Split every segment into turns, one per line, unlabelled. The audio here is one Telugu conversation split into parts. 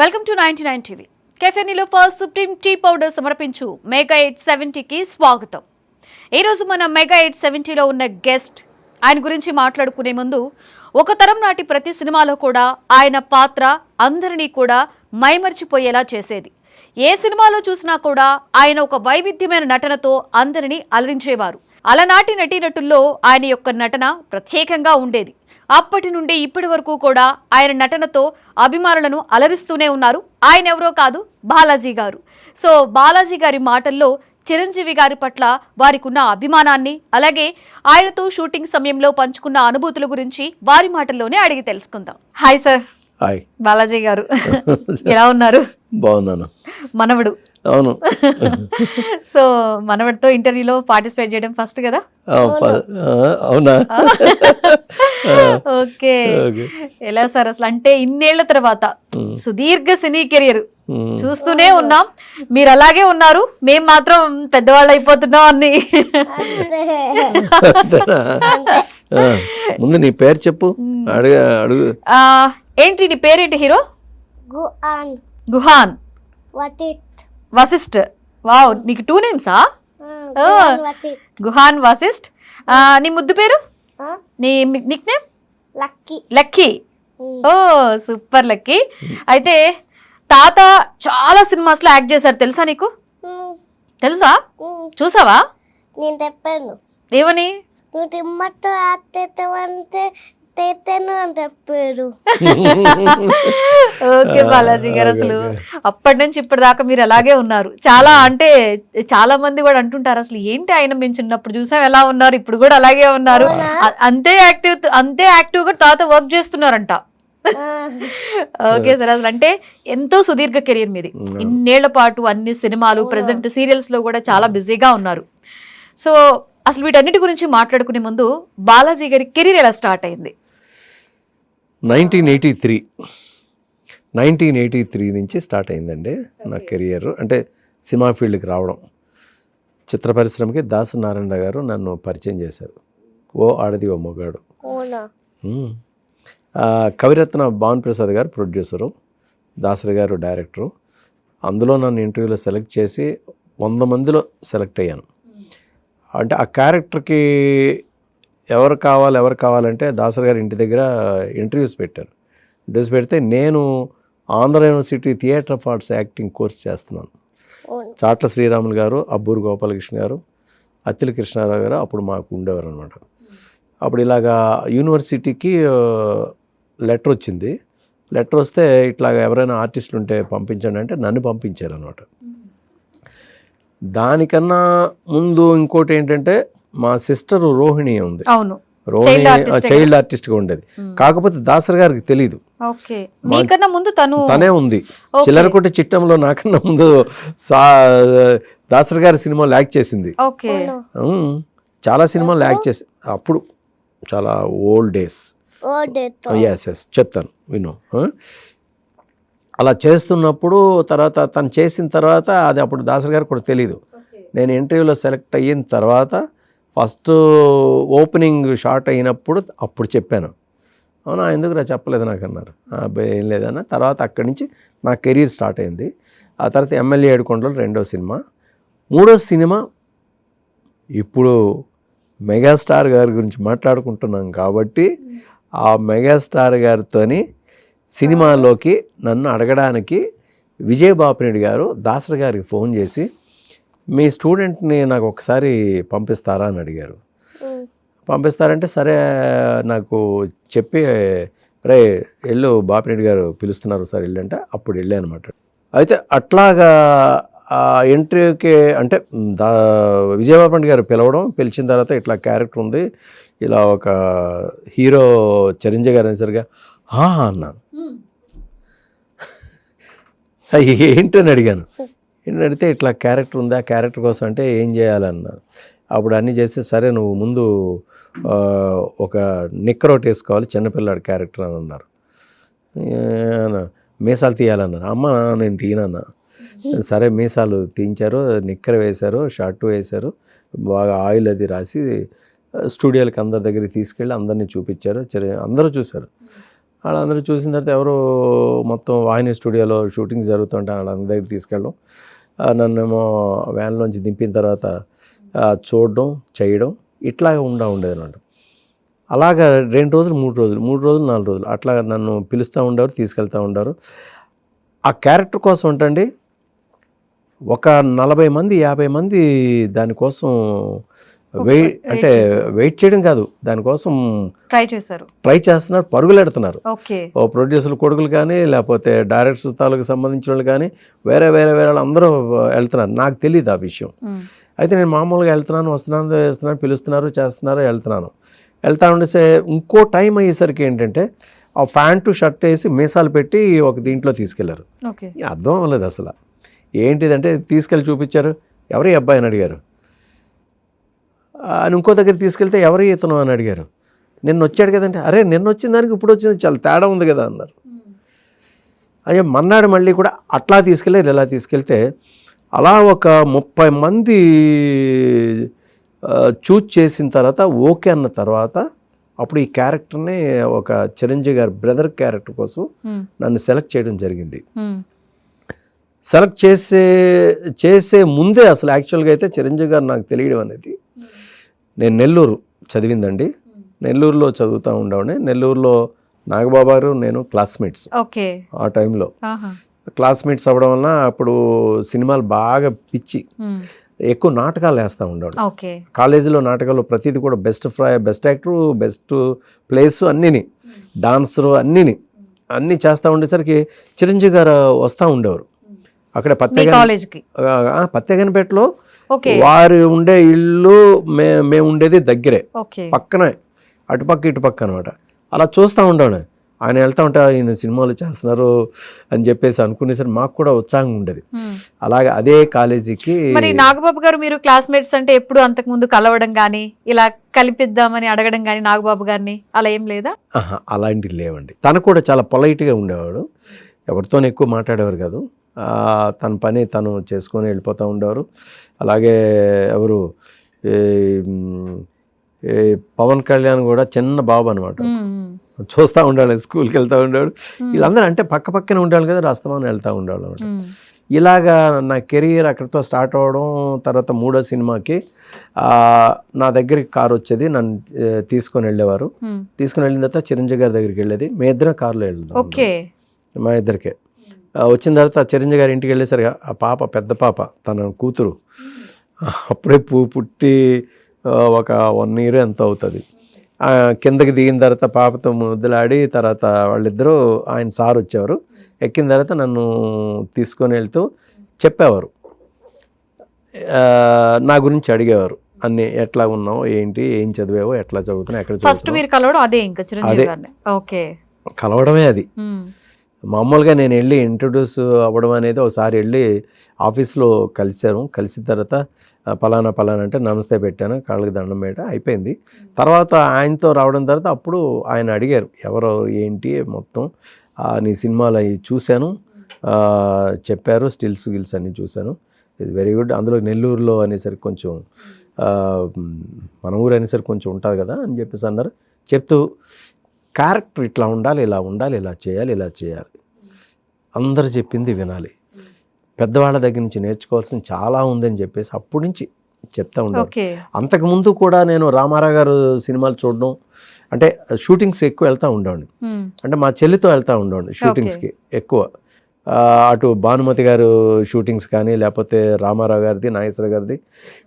Welcome to 99 TV. Cafe Niloufer supreme tea powder సమర్పించు మెగా 870కి స్వాగతం. ఈరోజు మన మెగా 870లో ఉన్న గెస్ట్ ఆయన గురించి మాట్లాడుకునే ముందు ఒక తరం నాటి ప్రతి సినిమాలో కూడా ఆయన పాత్ర అందరినీ కూడా మైమర్చిపోయేలా చేసేది. ఏ సినిమాలో చూసినా కూడా ఆయన ఒక వైవిధ్యమైన నటనతో అందరినీ అలరించేవారు. అలనాటి నటీనటుల్లో ఆయన యొక్క నటన ప్రత్యేకంగా ఉండేది. అప్పటి నుండి ఇప్పటి వరకు కూడా ఆయన నటనతో అభిమానులను అలరిస్తూనే ఉన్నారు. ఆయన ఎవరో కాదు, బాలాజీ గారు. సో బాలాజీ గారి మాటల్లో చిరంజీవి గారి పట్ల వారికి ఉన్న అభిమానాన్ని, అలాగే ఆయనతో షూటింగ్ సమయంలో పంచుకున్న అనుభూతుల గురించి వారి మాటల్లోనే అడిగి తెలుసుకుందాం. Hi sir.
హాయ్
బాలాజీ గారు, ఎలా ఉన్నారు?
బాగున్నాను.
మనవడు.
అవును.
సో మనవడితో ఇంటర్వ్యూలో పార్టిసిపేట్ చేయడం ఫస్ట్ కదా?
అవునా?
ఓకే. ఎలా సార్ అసలు, అంటే ఇన్నేళ్ల తర్వాత సుదీర్ఘ సినీ కెరియర్ చూస్తూనే ఉన్నాం, మీరు అలాగే ఉన్నారు, మేం మాత్రం పెద్దవాళ్ళు అయిపోతున్నాం అని.
ముందు నీ పేరు చెప్పు. అడుగు.
ఏంటి నీ పేరేంటి హీరో? గుహాన్ వశిష్ఠ్. వావ్, నీకు 2 నేమ్సా? గుహాన్ వశిష్ఠ్. నీ ముద్దు పేరు, నీ నిక్ నేమ్? లక్కీ. ఓ సూపర్ లక్కీ. అయితే తాత చాలా సినిమాస్ లో యాక్ట్ చేశారు, తెలుసా నీకు? తెలుసా? చూసావా?
నేను చెప్పాను.
ఏమని?
నువ్వు తిమ్మతో అంటే తేతను అని చెప్పారు.
ఓకే బాలాజీ గారు, అసలు అప్పటి నుంచి ఇప్పటిదాకా మీరు అలాగే ఉన్నారు. చాలా అంటే చాలా మంది కూడా అంటుంటారు, అసలు ఏంటి ఆయన మేము చిన్నప్పుడు చూసాం ఎలా ఉన్నారు, ఇప్పుడు కూడా అలాగే ఉన్నారు, అంతే యాక్టివ్ గా తాత వర్క్ చేస్తున్నారంట. ఓకే సార్, అసలు అంటే ఎంతో సుదీర్ఘ కెరీర్ మీది, ఇన్నేళ్ల పాటు అన్ని సినిమాలు, ప్రెసెంట్ సీరియల్స్ లో కూడా చాలా బిజీగా ఉన్నారు. సో అసలు వీటన్నిటి గురించి మాట్లాడుకునే ముందు బాలాజీ గారి కెరీర్ ఎలా స్టార్ట్ అయింది?
1983 నుంచి స్టార్ట్ అయిందండి నా కెరియర్. అంటే సినిమా ఫీల్డ్కి రావడం, చిత్ర పరిశ్రమకి దాసనారాయణ గారు నన్ను పరిచయం చేశారు. ఓ ఆడది ఓ మొగాడు. కవిరత్న భావన్ ప్రసాద్ గారు ప్రొడ్యూసరు, దాసరి గారు డైరెక్టరు. అందులో నన్ను ఇంటర్వ్యూలో సెలెక్ట్ చేసి 100 మందిలో సెలెక్ట్ అయ్యాను. అంటే ఆ క్యారెక్టర్కి ఎవరు కావాలంటే దాసరి గారి ఇంటి దగ్గర ఇంటర్వ్యూస్ పెట్టారు. ఇంటర్వ్యూస్ పెడితే నేను Andhra university theatre of arts acting course చేస్తున్నాను. చాట్ల శ్రీరాములు గారు, అబ్బూరు గోపాలకృష్ణ గారు, అత్తిలి కృష్ణారావు గారు అప్పుడు మాకు ఉండేవారు అనమాట. అప్పుడు ఇలాగా యూనివర్సిటీకి లెటర్ వచ్చింది. లెటర్ వస్తే ఇట్లాగ ఎవరైనా ఆర్టిస్టులు ఉంటే పంపించండి అంటే నన్ను పంపించారు అనమాట. దానికన్నా ముందు ఇంకోటి ఏంటంటే మా సిస్టర్ రోహిణి ఉంది.
అవును,
రోహిణి చైల్డ్ ఆర్టిస్ట్గా ఉండేది. కాకపోతే దాసరి గారికి తెలీదు, తనే ఉంది. చిల్లరకొట్టి చిట్టంలో నాకన్నా ముందు దాసరి గారి సినిమాలో యాక్ట్ చేసింది. చాలా సినిమాలు యాక్ట్ చేసి, అప్పుడు చాలా ఓల్డ్ డేస్. ఎస్ చెప్తాను విను. అలా చేస్తున్నప్పుడు తర్వాత తను చేసిన తర్వాత అది అప్పుడు దాసరి గారికి కూడా తెలీదు. నేను ఇంటర్వ్యూలో సెలెక్ట్ అయిన తర్వాత ఫస్ట్ ఓపెనింగ్ షాట్ అయినప్పుడు అప్పుడు చెప్పాను. అవునా, ఎందుకురా చెప్పలేదు నాకు అన్నారు. అబ్బాయి ఏం లేదన్న. తర్వాత అక్కడి నుంచి నా కెరీర్ స్టార్ట్ అయింది. ఆ తర్వాత ఎమ్మెల్యే ఏడుకొండలో 2వ సినిమా. 3వ సినిమా ఇప్పుడు మెగాస్టార్ గారి గురించి మాట్లాడుకుంటున్నాం కాబట్టి ఆ మెగాస్టార్ గారితోని సినిమాలోకి నన్ను అడగడానికి విజయబాపిరెడ్డి గారు దాసరి గారికి ఫోన్ చేసి మీ స్టూడెంట్ని నాకు ఒకసారి పంపిస్తారా అని అడిగారు. పంపిస్తారంటే సరే నాకు చెప్పి రే వెళ్ళు బాపిరెడ్డి గారు పిలుస్తున్నారు సార్ వెళ్ళంటే అప్పుడు వెళ్ళాను అనమాట. అయితే అట్లాగా ఆ ఇంటర్వ్యూకి అంటే విజయబాపిరెడ్డి గారు పిలిచిన తర్వాత ఇట్లా క్యారెక్టర్ ఉంది, ఇలా ఒక హీరో చిరంజీవి గారు అనేసరిగా అన్నాను. ఏంటని అడిగాను. ఏంటని అడిగితే ఇట్లా క్యారెక్టర్ ఉంది, ఆ క్యారెక్టర్ కోసం అంటే ఏం చేయాలన్నారు. అప్పుడు అన్నీ చేస్తే సరే నువ్వు ముందు ఒక నిక్కర్ ఒకటి వేసుకోవాలి, చిన్నపిల్లాడి క్యారెక్టర్ అని అన్నారు. మీసాలు తీయాలన్నారు. అమ్మ నేను తీయనన్నా. సరే మీసాలు తీయించారు, నిక్కర్ వేశారు, షర్టు వేశారు, బాగా ఆయిల్ అది రాసి స్టూడియోలకి అందరి దగ్గరికి తీసుకెళ్ళి అందరినీ చూపించారు. అందరూ చూశారు. వాళ్ళందరూ చూసిన తర్వాత ఎవరో మొత్తం వాహిని స్టూడియోలో షూటింగ్ జరుగుతుంటే వాళ్ళందరి దగ్గర తీసుకెళ్ళడం, నన్నేమో వ్యాన్లోంచి దింపిన తర్వాత చూడడం, చేయడం ఇట్లాగా ఉండేది అనమాట. అలాగా 2 రోజులు 3 రోజులు 4 రోజులు అట్లా నన్ను పిలుస్తూ ఉండేవారు, తీసుకెళ్తూ ఉండేవారు. ఆ క్యారెక్టర్ కోసం అంటండి ఒక 40 మంది 50 మంది దానికోసం వెయిట్ చేయడం కాదు, దానికోసం ట్రై చేస్తున్నారు, పరుగులు ఎడుతున్నారు. ఓ ప్రొడ్యూసర్ కొడుకులు కానీ లేకపోతే డైరెక్టర్స్ తాలూకు సంబంధించిన వాళ్ళు కానీ వేరే వాళ్ళు అందరూ వెళ్తున్నారు. నాకు తెలియదు ఆ విషయం. అయితే నేను మామూలుగా వస్తున్నాను, పిలుస్తున్నారు, చేస్తున్నారు, వెళ్తా ఉండేసే ఇంకో టైం అయ్యేసరికి ఏంటంటే ఆ ప్యాంటు షర్ట్ వేసి మీసాలు పెట్టి ఒక దీంట్లో తీసుకెళ్లారు. అర్థం అవ్వలేదు అసలు ఏంటిదంటే. తీసుకెళ్ళి చూపించారు, ఎవరి అబ్బాయి అని అడిగారు. అని ఇంకో దగ్గర తీసుకెళ్తే ఎవరి ఇతను అని అడిగారు. నిన్న వచ్చాడు కదంటే, అరే నిన్న వచ్చిన దానికి ఇప్పుడు వచ్చింది చాలా తేడా ఉంది కదా అన్నారు. అయ్యో మన్నాడు మళ్ళీ కూడా అట్లా తీసుకెళ్ళారు. ఇలా తీసుకెళ్తే అలా ఒక 30 మంది చూజ్ చేసిన తర్వాత ఓకే అన్న తర్వాత అప్పుడు ఈ క్యారెక్టర్ని ఒక చిరంజీవి గారి బ్రదర్ క్యారెక్టర్ కోసం నన్ను సెలెక్ట్ చేయడం జరిగింది. సెలెక్ట్ చేసే ముందే అసలు యాక్చువల్గా అయితే చిరంజీవి గారు నాకు తెలియడం అనేది, నేను నెల్లూరు చదివిందండి, నెల్లూరులో చదువుతూ ఉండేవాడిని. నెల్లూరులో నాగబాబు గారు నేను క్లాస్మేట్స్. ఆ టైంలో క్లాస్మేట్స్ అవ్వడం వలన అప్పుడు సినిమాలు బాగా పిచ్చి, ఎక్కువ నాటకాలు వేస్తూ ఉండేవాడు. కాలేజీలో నాటకాల్లో ప్రతిదీ కూడా బెస్ట్ యాక్టరు, బెస్ట్ ప్లేస్ అన్నీని, డాన్సరు అన్నీ చేస్తూ ఉండేసరికి చిరంజీవి గారు వస్తూ ఉండేవారు. అక్కడ పత్తెగనపేటలో వారు ఉండే ఇల్లు మేము ఉండేది దగ్గరే, పక్కనే, అటుపక్క ఇటుపక్క అనమాట. అలా చూస్తూ ఉండేవాడు. ఆయన వెళ్తూ ఉంటే ఈయన సినిమాలు చేస్తున్నారు అని చెప్పేసి అనుకునేసరికి మాకు కూడా ఉత్సాహంగా ఉండేది. అలాగే అదే కాలేజీకి.
మరి నాగబాబు గారు మీరు క్లాస్మేట్స్ అంటే ఎప్పుడు అంతకుముందు కలవడం కానీ ఇలా కలిపిద్దామని అడగడం కానీ నాగబాబు గారిని అలా ఏం లేదా?
అలాంటివి లేవండి. తను కూడా చాలా పొలైట్గా ఉండేవాడు, ఎవరితోనే ఎక్కువ మాట్లాడేవారు కాదు. తన పని తను చేసుకొని వెళ్ళిపోతూ ఉండేవారు. అలాగే ఎవరు పవన్ కళ్యాణ్ కూడా చిన్న బాబు అనమాట, చూస్తూ ఉండాలి, స్కూల్కి వెళ్తూ ఉండేవాడు. వీళ్ళందరూ అంటే పక్కనే ఉండేవాళ్ళు కదా, రాస్తామని వెళ్తూ ఉండేవాళ్ళు అనమాట. ఇలాగా నా కెరీర్ అక్కడితో స్టార్ట్ అవ్వడం. తర్వాత 3వ సినిమాకి నా దగ్గరికి కారు వచ్చేది, నన్ను తీసుకొని వెళ్ళేవారు. తీసుకుని వెళ్ళిన తర్వాత చిరంజీవి గారి దగ్గరికి వెళ్ళేది. మీ ఇద్దరం కారులో వెళ్దాం, మా ఇద్దరికే. వచ్చిన తర్వాత చిరంజీవి గారి ఇంటికి వెళ్ళేసరికి ఆ పాప, పెద్ద పాప, తన కూతురు అప్పుడే పుట్టి ఒక 1 year ఎంత అవుతుంది. కిందకి దిగిన తర్వాత పాపతో ముద్దులాడి తర్వాత వాళ్ళిద్దరూ, ఆయన సార్ వచ్చేవారు, ఎక్కిన తర్వాత నన్ను తీసుకొని వెళ్తూ చెప్పేవారు, నా గురించి అడిగేవారు అన్ని, ఎట్లా ఉన్నావు, ఏంటి, ఏం చదివావు, ఎట్లా చదువుతున్నావు, ఎక్కడ కలవడమే అది. మామూలుగా నేను వెళ్ళి ఇంట్రొడ్యూస్ అవ్వడం అనేది, ఒకసారి వెళ్ళి ఆఫీస్లో కలిసిన తర్వాత పలానా అంటే నమస్తే పెట్టాను, కాళ్ళకి దండం పెట్టా, అయిపోయింది. తర్వాత ఆయనతో రావడం తర్వాత అప్పుడు ఆయన అడిగారు, ఎవరో ఏంటి మొత్తం, నీ సినిమాలు అవి చూశాను, చెప్పారు, స్టిల్స్ అన్నీ చూశాను, ఇట్స్ వెరీ గుడ్. అందులో నెల్లూరులో అనేసరికి కొంచెం మన ఊరు అనేసరికి కొంచెం ఉంటుంది కదా అని చెప్పేసి అన్నారు. చెప్తూ క్యారెక్టర్ ఇట్లా ఉండాలి, ఇలా ఉండాలి, ఇలా చేయాలి, అందరు చెప్పింది వినాలి, పెద్దవాళ్ళ దగ్గర నుంచి నేర్చుకోవాల్సింది చాలా ఉందని చెప్పేసి అప్పటి నుంచి చెప్తా ఉండేవారు. అంతకుముందు కూడా నేను రామారావు గారు సినిమాలు చూడడం, అంటే షూటింగ్స్ ఎక్కువ వెళ్తూ ఉండేవాడిని. అంటే మా చెల్లితో వెళ్తూ ఉండేవాడిని షూటింగ్స్కి ఎక్కువ. అటు భానుమతి గారు షూటింగ్స్ కానీ, లేకపోతే రామారావు గారిది, నాగేశ్వర గారిది,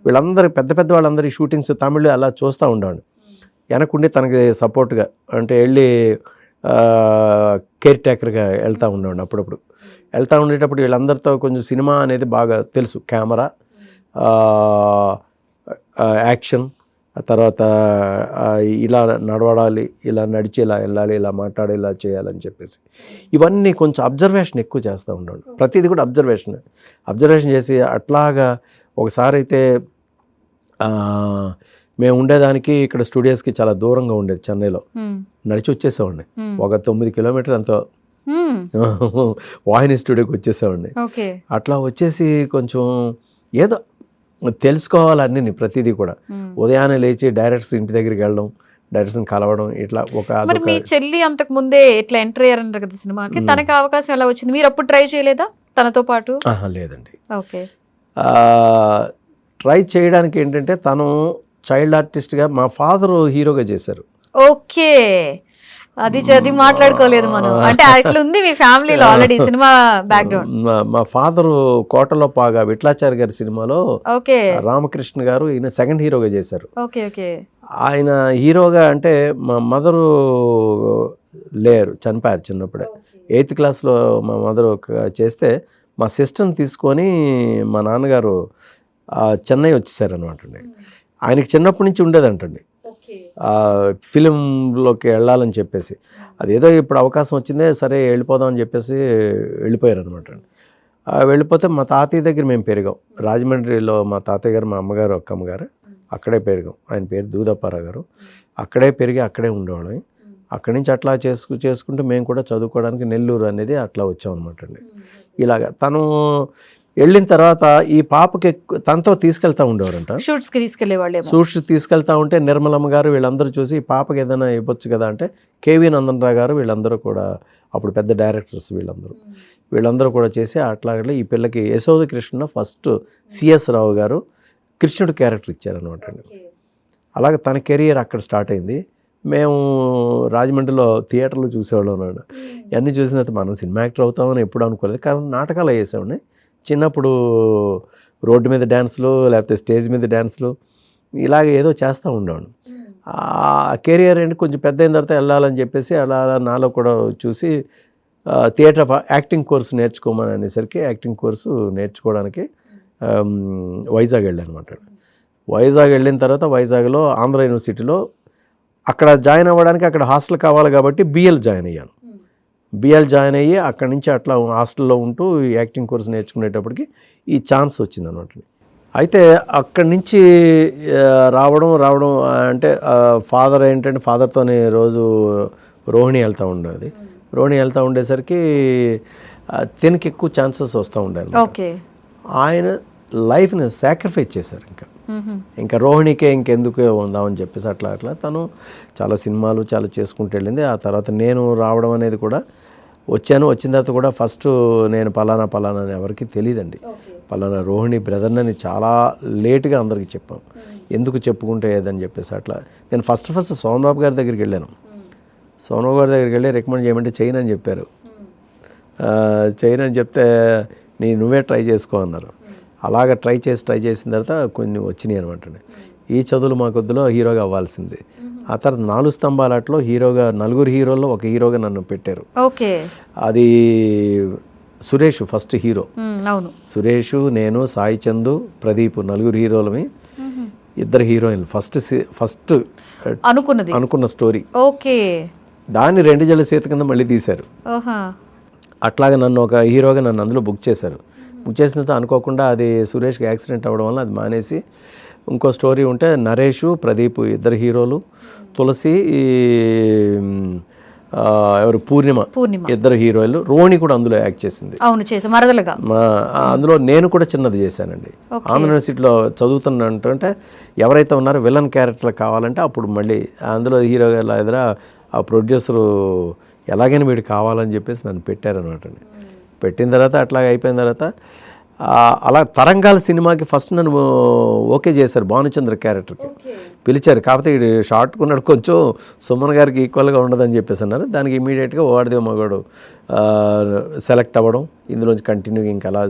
వీళ్ళందరూ పెద్ద వాళ్ళందరి షూటింగ్స్ తమిళ్ అలా చూస్తూ ఉండేవాడిని. వెనకుండి తనకి సపోర్ట్గా, అంటే వెళ్ళి కేర్ టేకర్గా వెళ్తూ ఉండేవాడిని. అప్పుడప్పుడు వెళ్తూ ఉండేటప్పుడు వీళ్ళందరితో కొంచెం సినిమా అనేది బాగా తెలుసు, కెమెరా, యాక్షన్, తర్వాత ఇలా నడవడాలి, ఇలా నడిచి ఇలా వెళ్ళాలి, ఇలా మాట్లాడాలి, ఇలా చేయాలని చెప్పేసి ఇవన్నీ కొంచెం అబ్జర్వేషన్ ఎక్కువ చేస్తూ ఉండేవాడు. ప్రతిదీ కూడా అబ్జర్వేషన్ చేసి అట్లాగా. ఒకసారి అయితే మేము ఉండేదానికి ఇక్కడ స్టూడియోస్కి చాలా దూరంగా ఉండేది, చెన్నైలో. నడిచి వచ్చేసేవాడిని, ఒక 9 kilometers ఎంతో వాహిని స్టూడియోకి వచ్చేసేవాడిని. అట్లా వచ్చేసి కొంచెం ఏదో తెలుసుకోవాలి అన్నీ, ప్రతిదీ కూడా. ఉదయాన్నే లేచి డైరెక్టర్స్ ఇంటి దగ్గరికి వెళ్ళడం, డైరెక్షన్ కలవడం ఇట్లా
మరి మీ చెల్లి అంతకు ముందే ఇట్లా ఎంటర్ అయ్యారంటారు కదా సినిమాకి, తనకి అవకాశం ఎలా వచ్చింది? మీరు అప్పుడు ట్రై చేయలేదా తనతో పాటు?
లేదండి.
ఓకే.
ట్రై చేయడానికి ఏంటంటే తను చైల్డ్ ఆర్టిస్ట్గా మా ఫాదర్ హీరోగా చేశారు.
ఓకే, అది మాట్లాడుకోలేదు మనం. అంటే అట్లా ఉంది మీ ఫ్యామిలీలో ఆల్రెడీ సినిమా బ్యాక్గ్రౌండ్.
మా ఫాదర్ కోటలో పాగా విట్లాచారి గారి సినిమాలో
ఓకే
రామకృష్ణ గారు ఈయన సెకండ్ హీరోగా చేశారు.
Okay okay.
ఆయన హీరోగా అంటే మా మదరు లేరు, చనిపోయారు చిన్నప్పుడే. 8th క్లాస్లో మా మదర్ చేస్తే మా సిస్టర్ని తీసుకొని మా నాన్నగారు చెన్నై వచ్చేసారు అనమాట అండి. ఆయనకి చిన్నప్పటి నుంచి ఉండేదంటండి ఫిలింలోకి వెళ్ళాలని చెప్పేసి. అదేదో ఇప్పుడు అవకాశం వచ్చిందే సరే వెళ్ళిపోదాం అని చెప్పేసి వెళ్ళిపోయారు అనమాట. వెళ్ళిపోతే మా తాతయ్య దగ్గర మేము పెరిగాం. రాజమండ్రిలో మా తాతయ్య గారు, మా అమ్మగారు, అక్కమ్మగారు అక్కడే పెరిగాం. ఆయన పేరు దూదప్పారావు గారు. అక్కడే పెరిగి అక్కడే ఉండేవాళ్ళం. అక్కడి నుంచి అట్లా చేసుకుంటూ మేము కూడా చదువుకోవడానికి నెల్లూరు అనేది అట్లా వచ్చాం అనమాట అండి. ఇలాగా తను వెళ్ళిన తర్వాత ఈ పాపకి తనతో తీసుకెళ్తా ఉండేవారంట,
షూట్స్కి తీసుకెళ్ళేవాళ్ళు.
షూట్స్ తీసుకెళ్తా ఉంటే నిర్మలమ్మ గారు వీళ్ళందరూ చూసి ఈ పాపకి ఏదైనా ఇవ్వచ్చు కదా అంటే కేవీ నందనరావు గారు వీళ్ళందరూ కూడా అప్పుడు పెద్ద డైరెక్టర్స్ వీళ్ళందరూ కూడా చేసి అట్లాగే ఈ పిల్లకి యశోద కృష్ణ ఫస్ట్ సిఎస్ రావు గారు కృష్ణుడు క్యారెక్టర్ ఇచ్చారనమాట అండి. అలాగే తన కెరియర్ అక్కడ స్టార్ట్ అయింది. మేము రాజమండ్రిలో థియేటర్లో చూసేవాళ్ళం అన్నాడు. ఇవన్నీ చూసిన తర్వాత మనం సినిమా యాక్టర్ అవుతామని ఎప్పుడు అనుకోలేదు, కానీ నాటకాలు వేసేవాడిని. చిన్నప్పుడు రోడ్డు మీద డ్యాన్స్లు లేకపోతే స్టేజ్ మీద డ్యాన్స్లు ఇలాగ ఏదో చేస్తూ ఉండేవాడిని. ఆ కెరియర్ ఏంటి కొంచెం పెద్ద అయిన తర్వాత వెళ్ళాలని చెప్పేసి అలా నాలో కూడా చూసి థియేటర్ యాక్టింగ్ కోర్సు నేర్చుకోమని అనేసరికి యాక్టింగ్ కోర్సు నేర్చుకోవడానికి వైజాగ్ వెళ్ళాను అనమాట. వైజాగ్ వెళ్ళిన తర్వాత వైజాగ్లో ఆంధ్ర యూనివర్సిటీలో అక్కడ జాయిన్ అవ్వడానికి అక్కడ హాస్టల్ కావాలి కాబట్టి బిఎల్ జాయిన్ అయ్యాను. బిఎల్ జాయిన్ అయ్యి అక్కడి నుంచి అట్లా హాస్టల్లో ఉంటూ యాక్టింగ్ కోర్స్ నేర్చుకునేటప్పటికి ఈ ఛాన్స్ వచ్చింది అనమాట. అయితే అక్కడి నుంచి రావడం అంటే ఫాదర్ ఏంటంటే ఫాదర్తోనే రోజు రోహిణి వెళ్తూ ఉండేది. రోహిణి వెళ్తూ ఉండేసరికి తినకి ఎక్కువ ఛాన్సెస్ వస్తూ ఉండేది.
ఓకే.
ఆయన లైఫ్ని సాక్రిఫైస్ చేశారు. ఇంకా రోహిణికే ఇంకెందుకు ఉందామని చెప్పేసి అట్లా తను చాలా సినిమాలు చాలా చేసుకుంటూ వెళ్ళింది. ఆ తర్వాత నేను రావడం అనేది కూడా వచ్చిన తర్వాత కూడా ఫస్ట్ నేను పలానా అని ఎవరికి తెలియదండి. పలానా రోహిణి బ్రదర్నని చాలా లేట్గా అందరికీ చెప్పాం. ఎందుకు చెప్పుకుంటే ఏదని చెప్పేసి అట్లా నేను ఫస్ట్ సోమబాబు గారి దగ్గరికి వెళ్ళాను. సోమబాబు గారి దగ్గరికి వెళ్ళి రికమెండ్ చేయమంటే చేయను అని చెప్పారు. చేయను అని చెప్తే నువ్వే ట్రై చేసుకో అన్నారు. అలాగ ట్రై చేసిన తర్వాత కొన్ని వచ్చినాయి అనమాట. ఈ చదువులు మా కొద్దిలో హీరోగా అవ్వాల్సింది. ఆ తర్వాత 4 స్తంభాలట్లో హీరోగా 4 హీరోల్లో ఒక హీరోగా నన్ను పెట్టారు.
ఓకే. అది
సురేష్ ఫస్ట్ హీరో.
అవును,
సురేష్, నేను, సాయి చందు, ప్రదీప్ 4 హీరోలమి. 2 హీరోయిన్లు ఫస్ట్ అనుకున్న స్టోరీ.
ఓకే.
దాన్ని 2 జళ్ళ సీత కింద మళ్ళీ తీశారు. అట్లాగే నన్ను ఒక హీరోగా నన్ను అందులో బుక్ చేశారు. బుక్ చేసిన తర్వాత అనుకోకుండా అది సురేష్కి యాక్సిడెంట్ అవ్వడం వల్ల అది మానేసి ఇంకో స్టోరీ ఉంటే నరేష్, ప్రదీప్ 2 హీరోలు, తులసి, ఎవరు పూర్ణిమ 2 హీరోయిన్లు. రోహిణి కూడా అందులో యాక్ట్ చేసింది. అందులో నేను కూడా చిన్నది చేశానండి. ఆంధ్ర యూనివర్సిటీలో చదువుతున్నట్టు ఎవరైతే ఉన్నారో విలన్ క్యారెక్టర్ కావాలంటే అప్పుడు మళ్ళీ అందులో హీరోగా ఎదురా ఆ ప్రొడ్యూసరు ఎలాగైనా వీడు కావాలని చెప్పేసి నన్ను పెట్టారనమాట. పెట్టిన తర్వాత అట్లాగే అయిపోయిన తర్వాత అలా తరంగాల సినిమాకి ఫస్ట్ నన్ను ఓకే చేశారు. భానుచంద్ర క్యారెక్టర్కి పిలిచారు. కాకపోతే ఇది షార్ట్ కొన్నాడు, కొంచెం సుమన్ గారికి ఈక్వల్గా ఉండదని చెప్పేసి అన్నారు. దానికి ఇమీడియట్గా ఓడిదే మగాడు సెలెక్ట్ అవ్వడం, ఇందులోంచి కంటిన్యూ ఇంకా అలా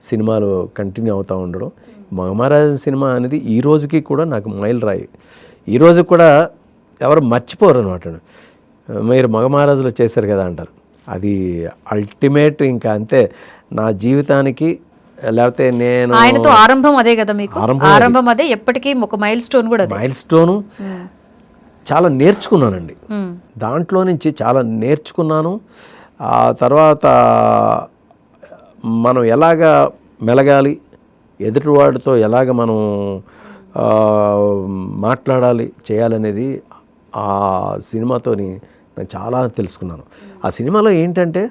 సినిమాలు కంటిన్యూ అవుతూ ఉండడం. మగమహారాజు సినిమా అనేది ఈ రోజుకి కూడా నాకు మైల్ రాయి. ఈరోజు కూడా ఎవరు మర్చిపోరు అనమాట. మీరు మగమహారాజులో చేశారు కదా అంటారు. అది అల్టిమేట్, ఇంకా అంతే నా జీవితానికి. లేకపోతే నేను
ఆయనతో ఆరంభం అదే కదా మీకు, ఆరంభం అదే, ఎప్పటికీ ఒక మైల్ స్టోన్ కూడా.
మైల్ స్టోను చాలా నేర్చుకున్నానండి. దాంట్లో నుంచి చాలా నేర్చుకున్నాను. ఆ తర్వాత మనం ఎలాగా మెలగాలి, ఎదుటివాడితో ఎలాగ మనం మాట్లాడాలి, చేయాలనేది ఆ సినిమాతోని నేను చాలా తెలుసుకున్నాను. ఆ సినిమాలో ఏంటంటే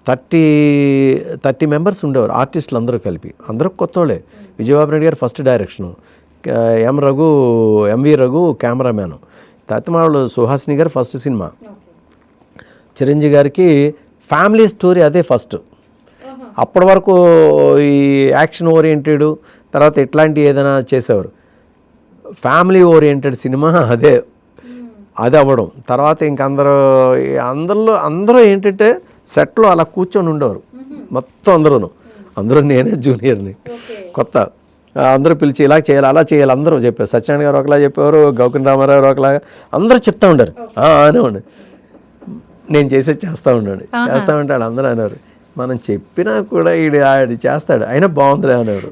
30 మెంబర్స్ ఉండేవారు, ఆర్టిస్టులు అందరూ కలిపి. అందరూ కొత్త వాళ్ళే. విజయబాబు రెడ్డి గారు first direction, MV Raghu cameraman, తాతమామలు సుహాసిని గారు ఫస్ట్ సినిమా, చిరంజీవి గారికి ఫ్యామిలీ స్టోరీ అదే ఫస్ట్. అప్పటి వరకు ఈ యాక్షన్ ఓరియంటెడ్, తర్వాత ఇట్లాంటి ఏదైనా చేసేవారు. ఫ్యామిలీ ఓరియంటెడ్ సినిమా అదే అవ్వడం. తర్వాత ఇంక అందరూ ఏంటంటే సెట్లో అలా కూర్చొని ఉండేవారు మొత్తం అందరూ నేనే జూనియర్ని కొత్త, అందరూ పిలిచి ఇలా చేయాలి అలా చేయాలి అందరూ చెప్పారు. సత్యనారాయణ గారు ఒకలా చెప్పేవారు, గౌకన్ రామారావు ఒకలాగా అందరూ చెప్తా ఉండారు. అనేవాడు నేను చేస్తూ ఉండండి, చేస్తూ ఉంటాడు అందరూ అనేవారు. మనం చెప్పినా కూడా ఆడి చేస్తాడు, అయినా బాగుందిలే అనేవారు.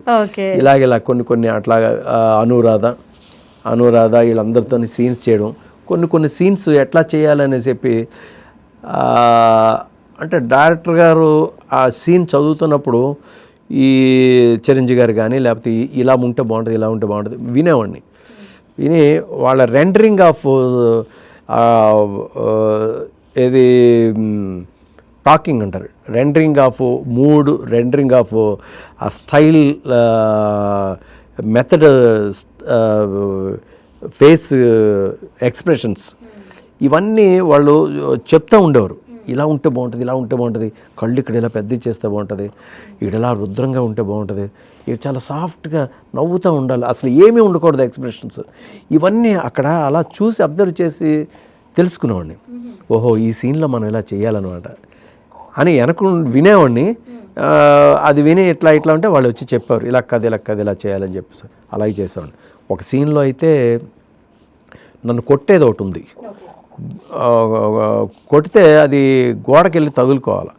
ఇలా కొన్ని అట్లాగా అనురాధ వీళ్ళందరితో సీన్స్ చేయడం, కొన్ని సీన్స్ ఎట్లా చేయాలని చెప్పి అంటే డైరెక్టర్ గారు ఆ సీన్ చదువుతున్నప్పుడు ఈ చిరంజీవి గారు కానీ లేకపోతే ఇలా ఉంటే బాగుంటుంది వినేవాడిని. విని వాళ్ళ రెండరింగ్ ఆఫ్ ఏది టాకింగ్ అంటారు, rendering of mood, rendering of ఆ స్టైల్, మెథడ్, ఫేస్ ఎక్స్ప్రెషన్స్, ఇవన్నీ వాళ్ళు చెప్తూ ఉండేవారు. ఇలా ఉంటే బాగుంటుంది, కళ్ళు ఇక్కడ ఇలా పెద్ద చేస్తే బాగుంటుంది, ఇక్కడ ఇలా రుద్రంగా ఉంటే బాగుంటుంది, ఇవి చాలా సాఫ్ట్గా నవ్వుతూ ఉండాలి, అసలు ఏమీ ఉండకూడదు ఎక్స్ప్రెషన్స్. ఇవన్నీ అక్కడ అలా చూసి అబ్జర్వ్ చేసి తెలుసుకునేవాడిని. ఓహో ఈ సీన్లో మనం ఇలా చేయాలన్నమాట అని వినేవాడిని. అది విని ఇట్లా ఉంటే వాళ్ళు వచ్చి చెప్పారు, ఇలా కాదు ఇలా చేయాలని చెప్పేసి అలాగే చేసేవాడిని. ఒక సీన్లో అయితే నన్ను కొట్టేది ఒకటి ఉంది, కొడితే అది గోడకెళ్ళి తగులుకోవాలి.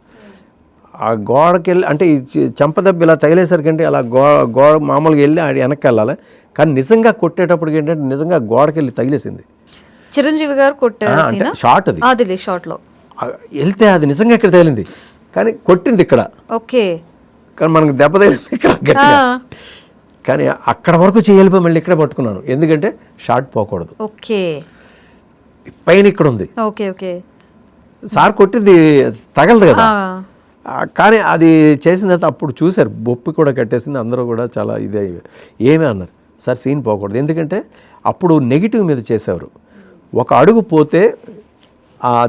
ఆ గోడకెళ్ళి అంటే ఈ చెంపదెబ్బ ఇలా తగిలేసరికి అంటే అలా గోడ మామూలుగా వెళ్ళి ఆడి వెనక్కి వెళ్ళాలి. కానీ నిజంగా కొట్టేటప్పటికి ఏంటంటే నిజంగా గోడకెళ్ళి తగిలేసింది.
చిరంజీవి గారు
అంటే షార్ట్
అది షార్ట్లో
వెళ్తే అది నిజంగా ఇక్కడ తగిలింది, కానీ కొట్టింది ఇక్కడ.
ఓకే,
కానీ మనకు దెబ్బ తగిలింది ఇక్కడ గట్టిగా. కానీ అక్కడ వరకు చేయలిపోయి మళ్ళీ ఇక్కడే పట్టుకున్నాను, ఎందుకంటే షార్ట్ పోకూడదు.
ఓకే,
పైన ఇక్కడ ఉంది.
ఓకే ఓకే,
సార్ కొట్టింది తగలదు కదా. కానీ అది చేసిన తర్వాత అప్పుడు చూశారు, బొప్పి కూడా కట్టేసింది, అందరూ కూడా చాలా ఇదే ఏమీ అన్నారు, సార్ సీన్ పోకూడదు, ఎందుకంటే అప్పుడు నెగిటివ్ మీద చేసేవారు. ఒక అడుగు పోతే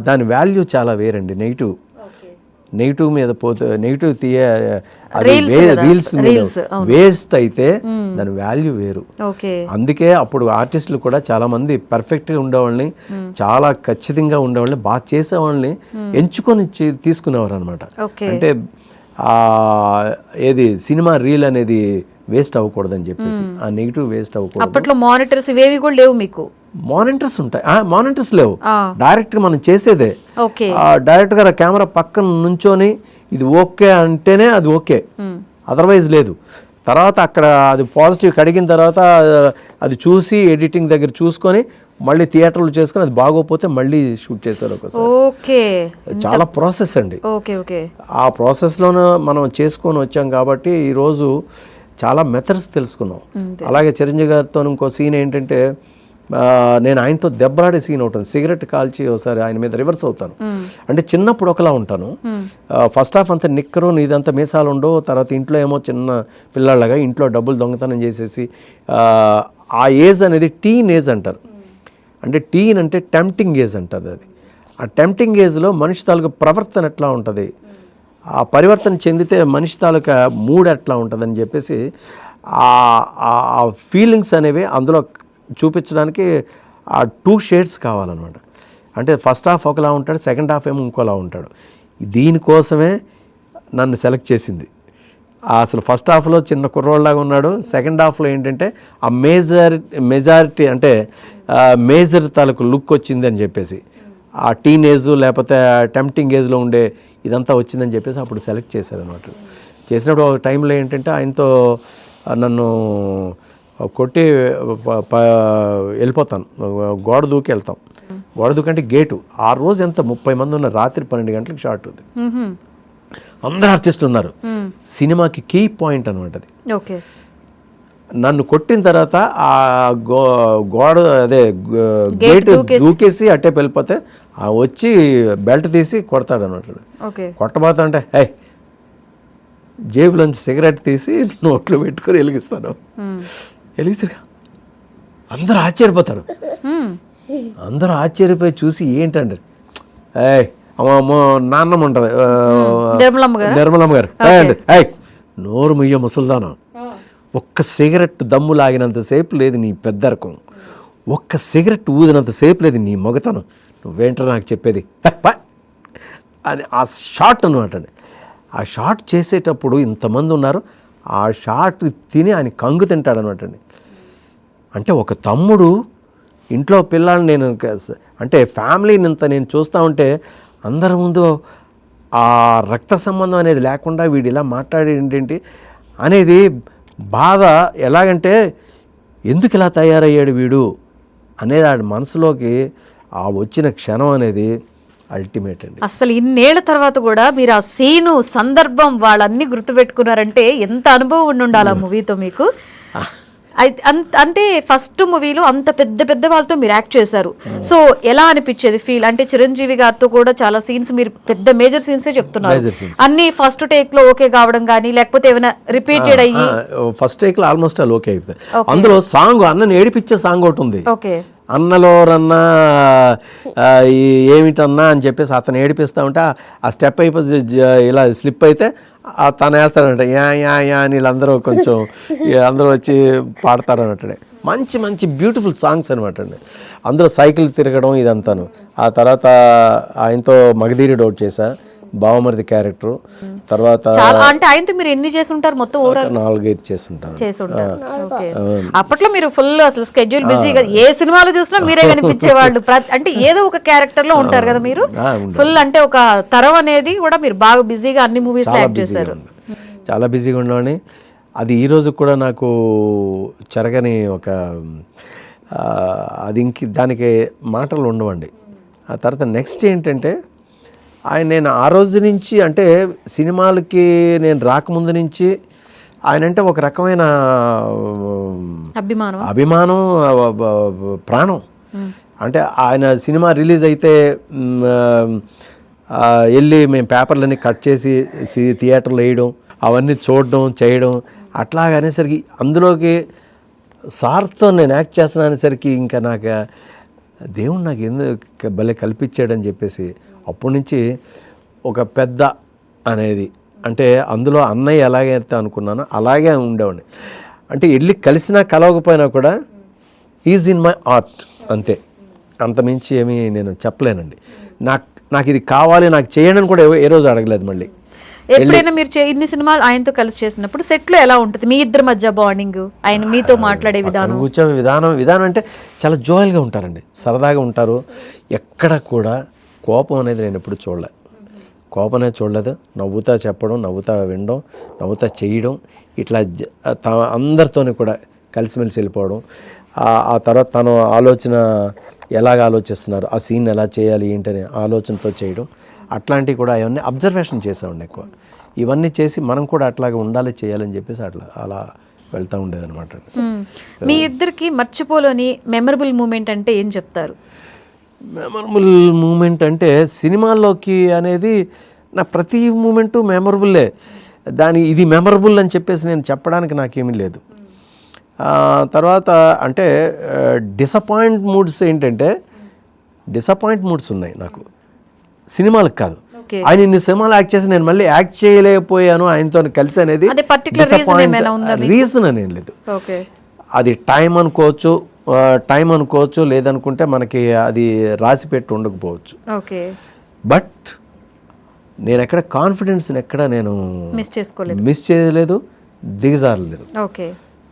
దాని వాల్యూ చాలా వేరండి. నెగిటివ్ మీద పోతే నెగిటివ్ రీల్స్ వేస్ట్ అయితే దాని వాల్యూ వేరు. అందుకే అప్పుడు ఆర్టిస్టులు కూడా చాలా మంది పర్ఫెక్ట్గా ఉండేవాళ్ళని, చాలా ఖచ్చితంగా ఉండేవాళ్ళని, బాగా చేసేవాళ్ళని ఎంచుకొని తీసుకునేవారు అనమాట. అంటే ఏది సినిమా రీల్ అనేది వేస్ట్ అవ్వకూడదని చెప్పేసి, ఆ నెగిటివ్ వేస్ట్ అవ్వకూడదు.
అప్పట్లో మానిటర్స్ ఇవేవి కూడా లేవు మీకు?
మానిటర్స్ ఉంటాయి, మానిటర్స్ లేవు, డైరెక్ట్ మనం చేసేదే. డైరెక్ట్ గా కెమెరా పక్కన నుంచొని ఇది ఓకే అంటేనే అది ఓకే, అదర్వైజ్ లేదు. తర్వాత అక్కడ అది పాజిటివ్ కడిగిన తర్వాత అది చూసి ఎడిటింగ్ దగ్గర చూసుకొని మళ్ళీ థియేటర్లు చేసుకొని అది బాగోపోతే మళ్ళీ షూట్ చేశారు ఒకసారి. చాలా ప్రాసెస్ అండి. ఆ ప్రాసెస్లోనే మనం చేసుకొని వచ్చాం కాబట్టి ఈరోజు చాలా మెథడ్స్ తెలుసుకున్నాం. అలాగే చిరంజీవి గారితో ఇంకో సీన్ ఏంటంటే, నేను ఆయనతో దెబ్బలాడే సీన్ ఉంటుంది. సిగరెట్ కాల్చి ఒకసారి ఆయన మీద రివర్స్ అవుతాను. అంటే చిన్నప్పుడు ఒకలా ఉంటాను, ఫస్ట్ హాఫ్ అంతా నిక్కరు ఇదంతా మీసాలు ఉండవు, తర్వాత ఇంట్లో ఏమో చిన్న పిల్లలాగా ఇంట్లో డబ్బులు దొంగతనం చేసేసి, ఆ ఏజ్ అనేది టీన్ ఏజ్ అంటారు. అంటే టీన్ అంటే టెంప్టింగ్ ఏజ్ అంటారు. అది ఆ టెంప్టింగ్ ఏజ్లో మనిషి తాలూకా ప్రవర్తన ఎట్లా ఉంటుంది, ఆ పరివర్తన చెందితే మనిషి తాలూకా మూడ్ ఎట్లా ఉంటుందని చెప్పేసి ఆ ఫీలింగ్స్ అనేవి అందులో చూపించడానికి ఆ 2 షేడ్స్ కావాలన్నమాట. అంటే ఫస్ట్ హాఫ్ ఒకలా ఉంటాడు, సెకండ్ హాఫ్ ఏమో ఇంకోలా ఉంటాడు. దీనికోసమే నన్ను సెలెక్ట్ చేసింది. అసలు ఫస్ట్ హాఫ్లో చిన్న కుర్రోళ్ళలాగా ఉన్నాడు, సెకండ్ హాఫ్లో ఏంటంటే ఆ మెజారిటీ అంటే మేజర్ తాలూకు లుక్ వచ్చింది అని చెప్పేసి, ఆ టీనేజ్ లేకపోతే టెంప్టింగ్ ఏజ్లో ఉండే ఇదంతా వచ్చిందని చెప్పేసి అప్పుడు సెలెక్ట్ చేశారు అనమాట. చేసినప్పుడు ఒక టైంలో ఏంటంటే ఆయనతో నన్ను కొట్టి వెళ్ళిపోతాను, గోడ దూకి వెళ్తాం. గోడ దూకంటే గేటు, ఆ రోజు ఎంత 30 మంది ఉన్న, రాత్రి 12 గంటలకు షార్ట్ అవుతుంది, అందరు ఆర్టిస్టులు ఉన్నారు. సినిమాకి కీ పాయింట్ అనమాట అది. నన్ను కొట్టిన తర్వాత ఆ గోడ అదే గేట్ దూకేసి అట్టే వెళ్ళిపోతే వచ్చి బెల్ట్ తీసి కొడతాడు అనమాట. కొట్టబోతా అంటే హే జేబులోంచి సిగరెట్ తీసి నోట్లో పెట్టుకొని వెలిగిస్తాను. వెలిగిస్తారుగా అందరూ ఆశ్చర్యపోతారు, అందరూ ఆశ్చర్యపోయి చూసి ఏంటంటారు, ఏయ్ అమ్మ నాన్నమ్మ ఉంటుంది నిర్మలమ్మ గారు, నోరు ముయ్య ముసల్దానా, ఒక్క సిగరెట్ దమ్ము లాగినంతసేపు లేదు నీ పెద్దరకం, ఒక్క సిగరెట్ ఊదినంతసేపు లేదు నీ మొగతనం, నువ్వేంటో నాకు చెప్పేది అని ఆ షాట్ అనమాట అండి. ఆ షాట్ చేసేటప్పుడు ఇంతమంది ఉన్నారు, ఆ షాట్ తిని ఆయన కంగు తింటాడు అనమాట అండి. అంటే ఒక తమ్ముడు ఇంట్లో పిల్లల్ని నేను అంటే ఫ్యామిలీని ఇంత నేను చూస్తూ ఉంటే అందరి ముందు ఆ రక్త సంబంధం అనేది లేకుండా వీడు ఇలా మాట్లాడేంటి అనేది బాధ. ఎలాగంటే ఎందుకు ఇలా తయారయ్యాడు వీడు అనేది ఆడి మనసులోకి ఆ వచ్చిన క్షణం అనేది అల్టిమేట్ అండి.
అసలు ఇన్నేళ్ల తర్వాత కూడా మీరు ఆ సీను సందర్భం వాళ్ళన్నీ గుర్తుపెట్టుకున్నారంటే ఎంత అనుభవం ఉండి ఉండాలి ఆ మూవీతో మీకు. అంటే ఫస్ట్ మూవీలో అంత పెద్ద పెద్ద వాళ్ళతో మీరు యాక్ట్ చేశారు, సో ఎలా అనిపించేది ఫీల్? అంటే చిరంజీవి గారితో కూడా చాలా సీన్స్ మీరు పెద్ద మేజర్ సీన్సే చెప్తున్నారు, అన్ని ఫస్ట్ టేక్ లో ఓకే కావడం కానీ లేకపోతే ఏమైనా రిపీటెడ్ అయ్యి?
ఫస్ట్ టేక్ లో ఆల్మోస్ట్ ఆల్ ఓకే అయిపోతుంది. అందులో సాంగ్ అన్నని ఏడిపించే సాంగ్ ఒకటి ఉంది,
ఓకే
అన్నలో రన్నా ఏమిటన్నా అని చెప్పేసి అతను ఏడిపిస్తా ఉంటే ఆ స్టెప్ అయిపోతే ఇలా స్లిప్ అయితే తను వేస్తాడంట యా యా యా అని వీళ్ళందరూ కొంచెం అందరూ వచ్చి పాడతారన్నట్టే. మంచి మంచి బ్యూటిఫుల్ సాంగ్స్ అనమాట అండి. అందులో సైకిల్ తిరగడం ఇదంతాను. ఆ తర్వాత ఆయనతో మగధీరుడు అవుట్ చేశా, బావమరిది క్యారెక్టర్. తర్వాత
అంటే ఆయనతో మీరు ఎన్ని చేసి ఉంటారు మొత్తం?
4-5 చేస్తుంటాను.
అప్పట్లో మీరు ఫుల్ అసలు స్కెడ్యూల్ బిజీగా ఏ సినిమాలో చూసినా మీరే కనిపించేవాళ్ళు. అంటే ఏదో ఒక క్యారెక్టర్ లో ఉంటారు కదా మీరు, ఫుల్ అంటే ఒక తరం అనేది కూడా మీరు బాగా బిజీగా అన్ని మూవీస్ లో యాక్ట్ చేశారు.
చాలా బిజీగా ఉన్నామని అది ఈరోజు కూడా నాకు చెరగని ఒక అది దానికి మాటలు ఉండవండి. ఆ తర్వాత నెక్స్ట్ ఏంటంటే నేను ఆ రోజు నుంచి అంటే సినిమాలకి నేను రాకముందు నుంచి ఆయన అంటే ఒక రకమైన అభిమానం ప్రాణం. అంటే ఆయన సినిమా రిలీజ్ అయితే వెళ్ళి మేము పేపర్లన్నీ కట్ చేసి థియేటర్లో వేయడం, అవన్నీ చూడడం చేయడం, అట్లాగా అనేసరికి అందులోకి సార్తో నేను యాక్ట్ చేస్తున్నా అనేసరికి ఇంకా నాకు దేవుడు నాకు ఎందుకు భలే కల్పించాడని చెప్పేసి అప్పటి నుంచి ఒక పెద్ద అనేది అంటే అందులో అన్నయ్య ఎలాగైతే అనుకున్నానో అలాగే ఉండేవాడిని. అంటే వెళ్ళి కలిసినా కలవకపోయినా కూడా ఈజ్ ఇన్ మై ఆర్ట్ అంతే, అంతమించి ఏమీ నేను చెప్పలేనండి. నాకు ఇది కావాలి నాకు చేయండి అని కూడా ఏ రోజు అడగలేదు. మళ్ళీ
ఎప్పుడైనా మీరు ఇన్ని సినిమాలు ఆయనతో కలిసి చేసినప్పుడు సెట్లో ఎలా ఉంటుంది మీ ఇద్దరి మధ్య బాండింగ్, ఆయన మీతో మాట్లాడే విధానం,
కూర్చొని విధానం అంటే చాలా జోయల్గా ఉంటారండి, సరదాగా ఉంటారు. ఎక్కడ కూడా కోపం అనేది నేను ఎప్పుడు కోపం అనేది చూడలేదు. నవ్వుతా చెప్పడం, నవ్వుతా వినడం, నవ్వుతా చేయడం, ఇట్లా అందరితోనే కూడా కలిసిమెలిసి వెళ్ళిపోవడం. ఆ తర్వాత తను ఆలోచన ఎలాగ ఆలోచిస్తున్నారు, ఆ సీన్ ఎలా చేయాలి ఏంటనే ఆలోచనతో చేయడం, అట్లాంటివి కూడా అవన్నీ అబ్జర్వేషన్ చేసామండి ఎక్కువ. ఇవన్నీ చేసి మనం కూడా అట్లాగే ఉండాలి చేయాలని చెప్పేసి అలా వెళ్తూ ఉండేదన్నమాట.
మీ ఇద్దరికి మర్చిపోలేని మెమరబుల్ మూమెంట్ అంటే ఏం చెప్తారు?
మెమరబుల్ మూమెంట్ అంటే సినిమాల్లోకి అనేది నా ప్రతి మూమెంటు మెమరబుల్లే. ఇది మెమరబుల్ అని చెప్పేసి నేను చెప్పడానికి నాకేమీ లేదు. తర్వాత అంటే డిసప్పాయింట్ మూడ్స్ ఉన్నాయి నాకు, సినిమాలకు కాదు. ఆయన ఇన్ని సినిమాలు యాక్ట్ చేసి నేను మళ్ళీ యాక్ట్ చేయలేకపోయాను ఆయనతో కలిసి అనేది రీజన్ అనేం లేదు. అది టైం అనుకోవచ్చు లేదనుకుంటే మనకి అది రాసి పెట్టి ఉండకపోవచ్చు. బట్ నేను ఎక్కడ కాన్ఫిడెన్స్ని ఎక్కడ నేను మిస్ చేయలేదు, దిగజారలేదు.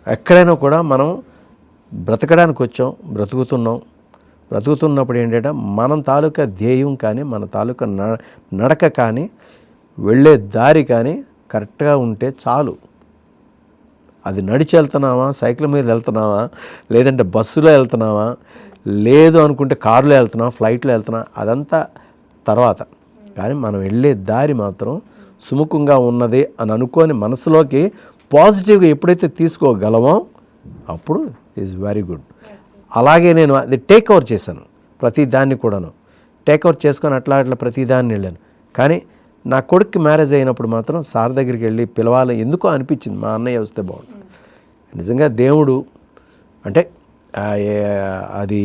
ఎక్కడైనా కూడా మనం బ్రతకడానికి వచ్చాం, బ్రతుకుతున్నప్పుడు ఏంటంటే మనం తాలూకా ధ్యేయం కానీ మన తాలూకా నడక కానీ వెళ్ళే దారి కానీ కరెక్ట్గా ఉంటే చాలు. అది నడిచి వెళ్తున్నావా, సైకిల్ మీద వెళ్తున్నావా, లేదంటే బస్సులో వెళ్తున్నావా, లేదు అనుకుంటే కారులో వెళ్తున్నావా, ఫ్లైట్లో వెళ్తున్నావా, అదంతా తర్వాత. కానీ మనం వెళ్ళే దారి మాత్రం సుముఖంగా ఉన్నది అని అనుకొని మనసులోకి పాజిటివ్గా ఎప్పుడైతే తీసుకోగలమో అప్పుడు ఈజ్ వెరీ గుడ్. అలాగే నేను అది టేక్ ఓవర్ చేశాను, ప్రతి దాన్ని కూడాను టేక్ ఓవర్ చేసుకొని అట్లా ప్రతి దాన్ని వెళ్ళాను. కానీ నా కొడుక్కి మ్యారేజ్ అయినప్పుడు మాత్రం సార్ దగ్గరికి వెళ్ళి పిలవాలి ఎందుకో అనిపించింది, మా అన్నయ్య వస్తే బాగుంటుంది. నిజంగా దేవుడు అంటే అది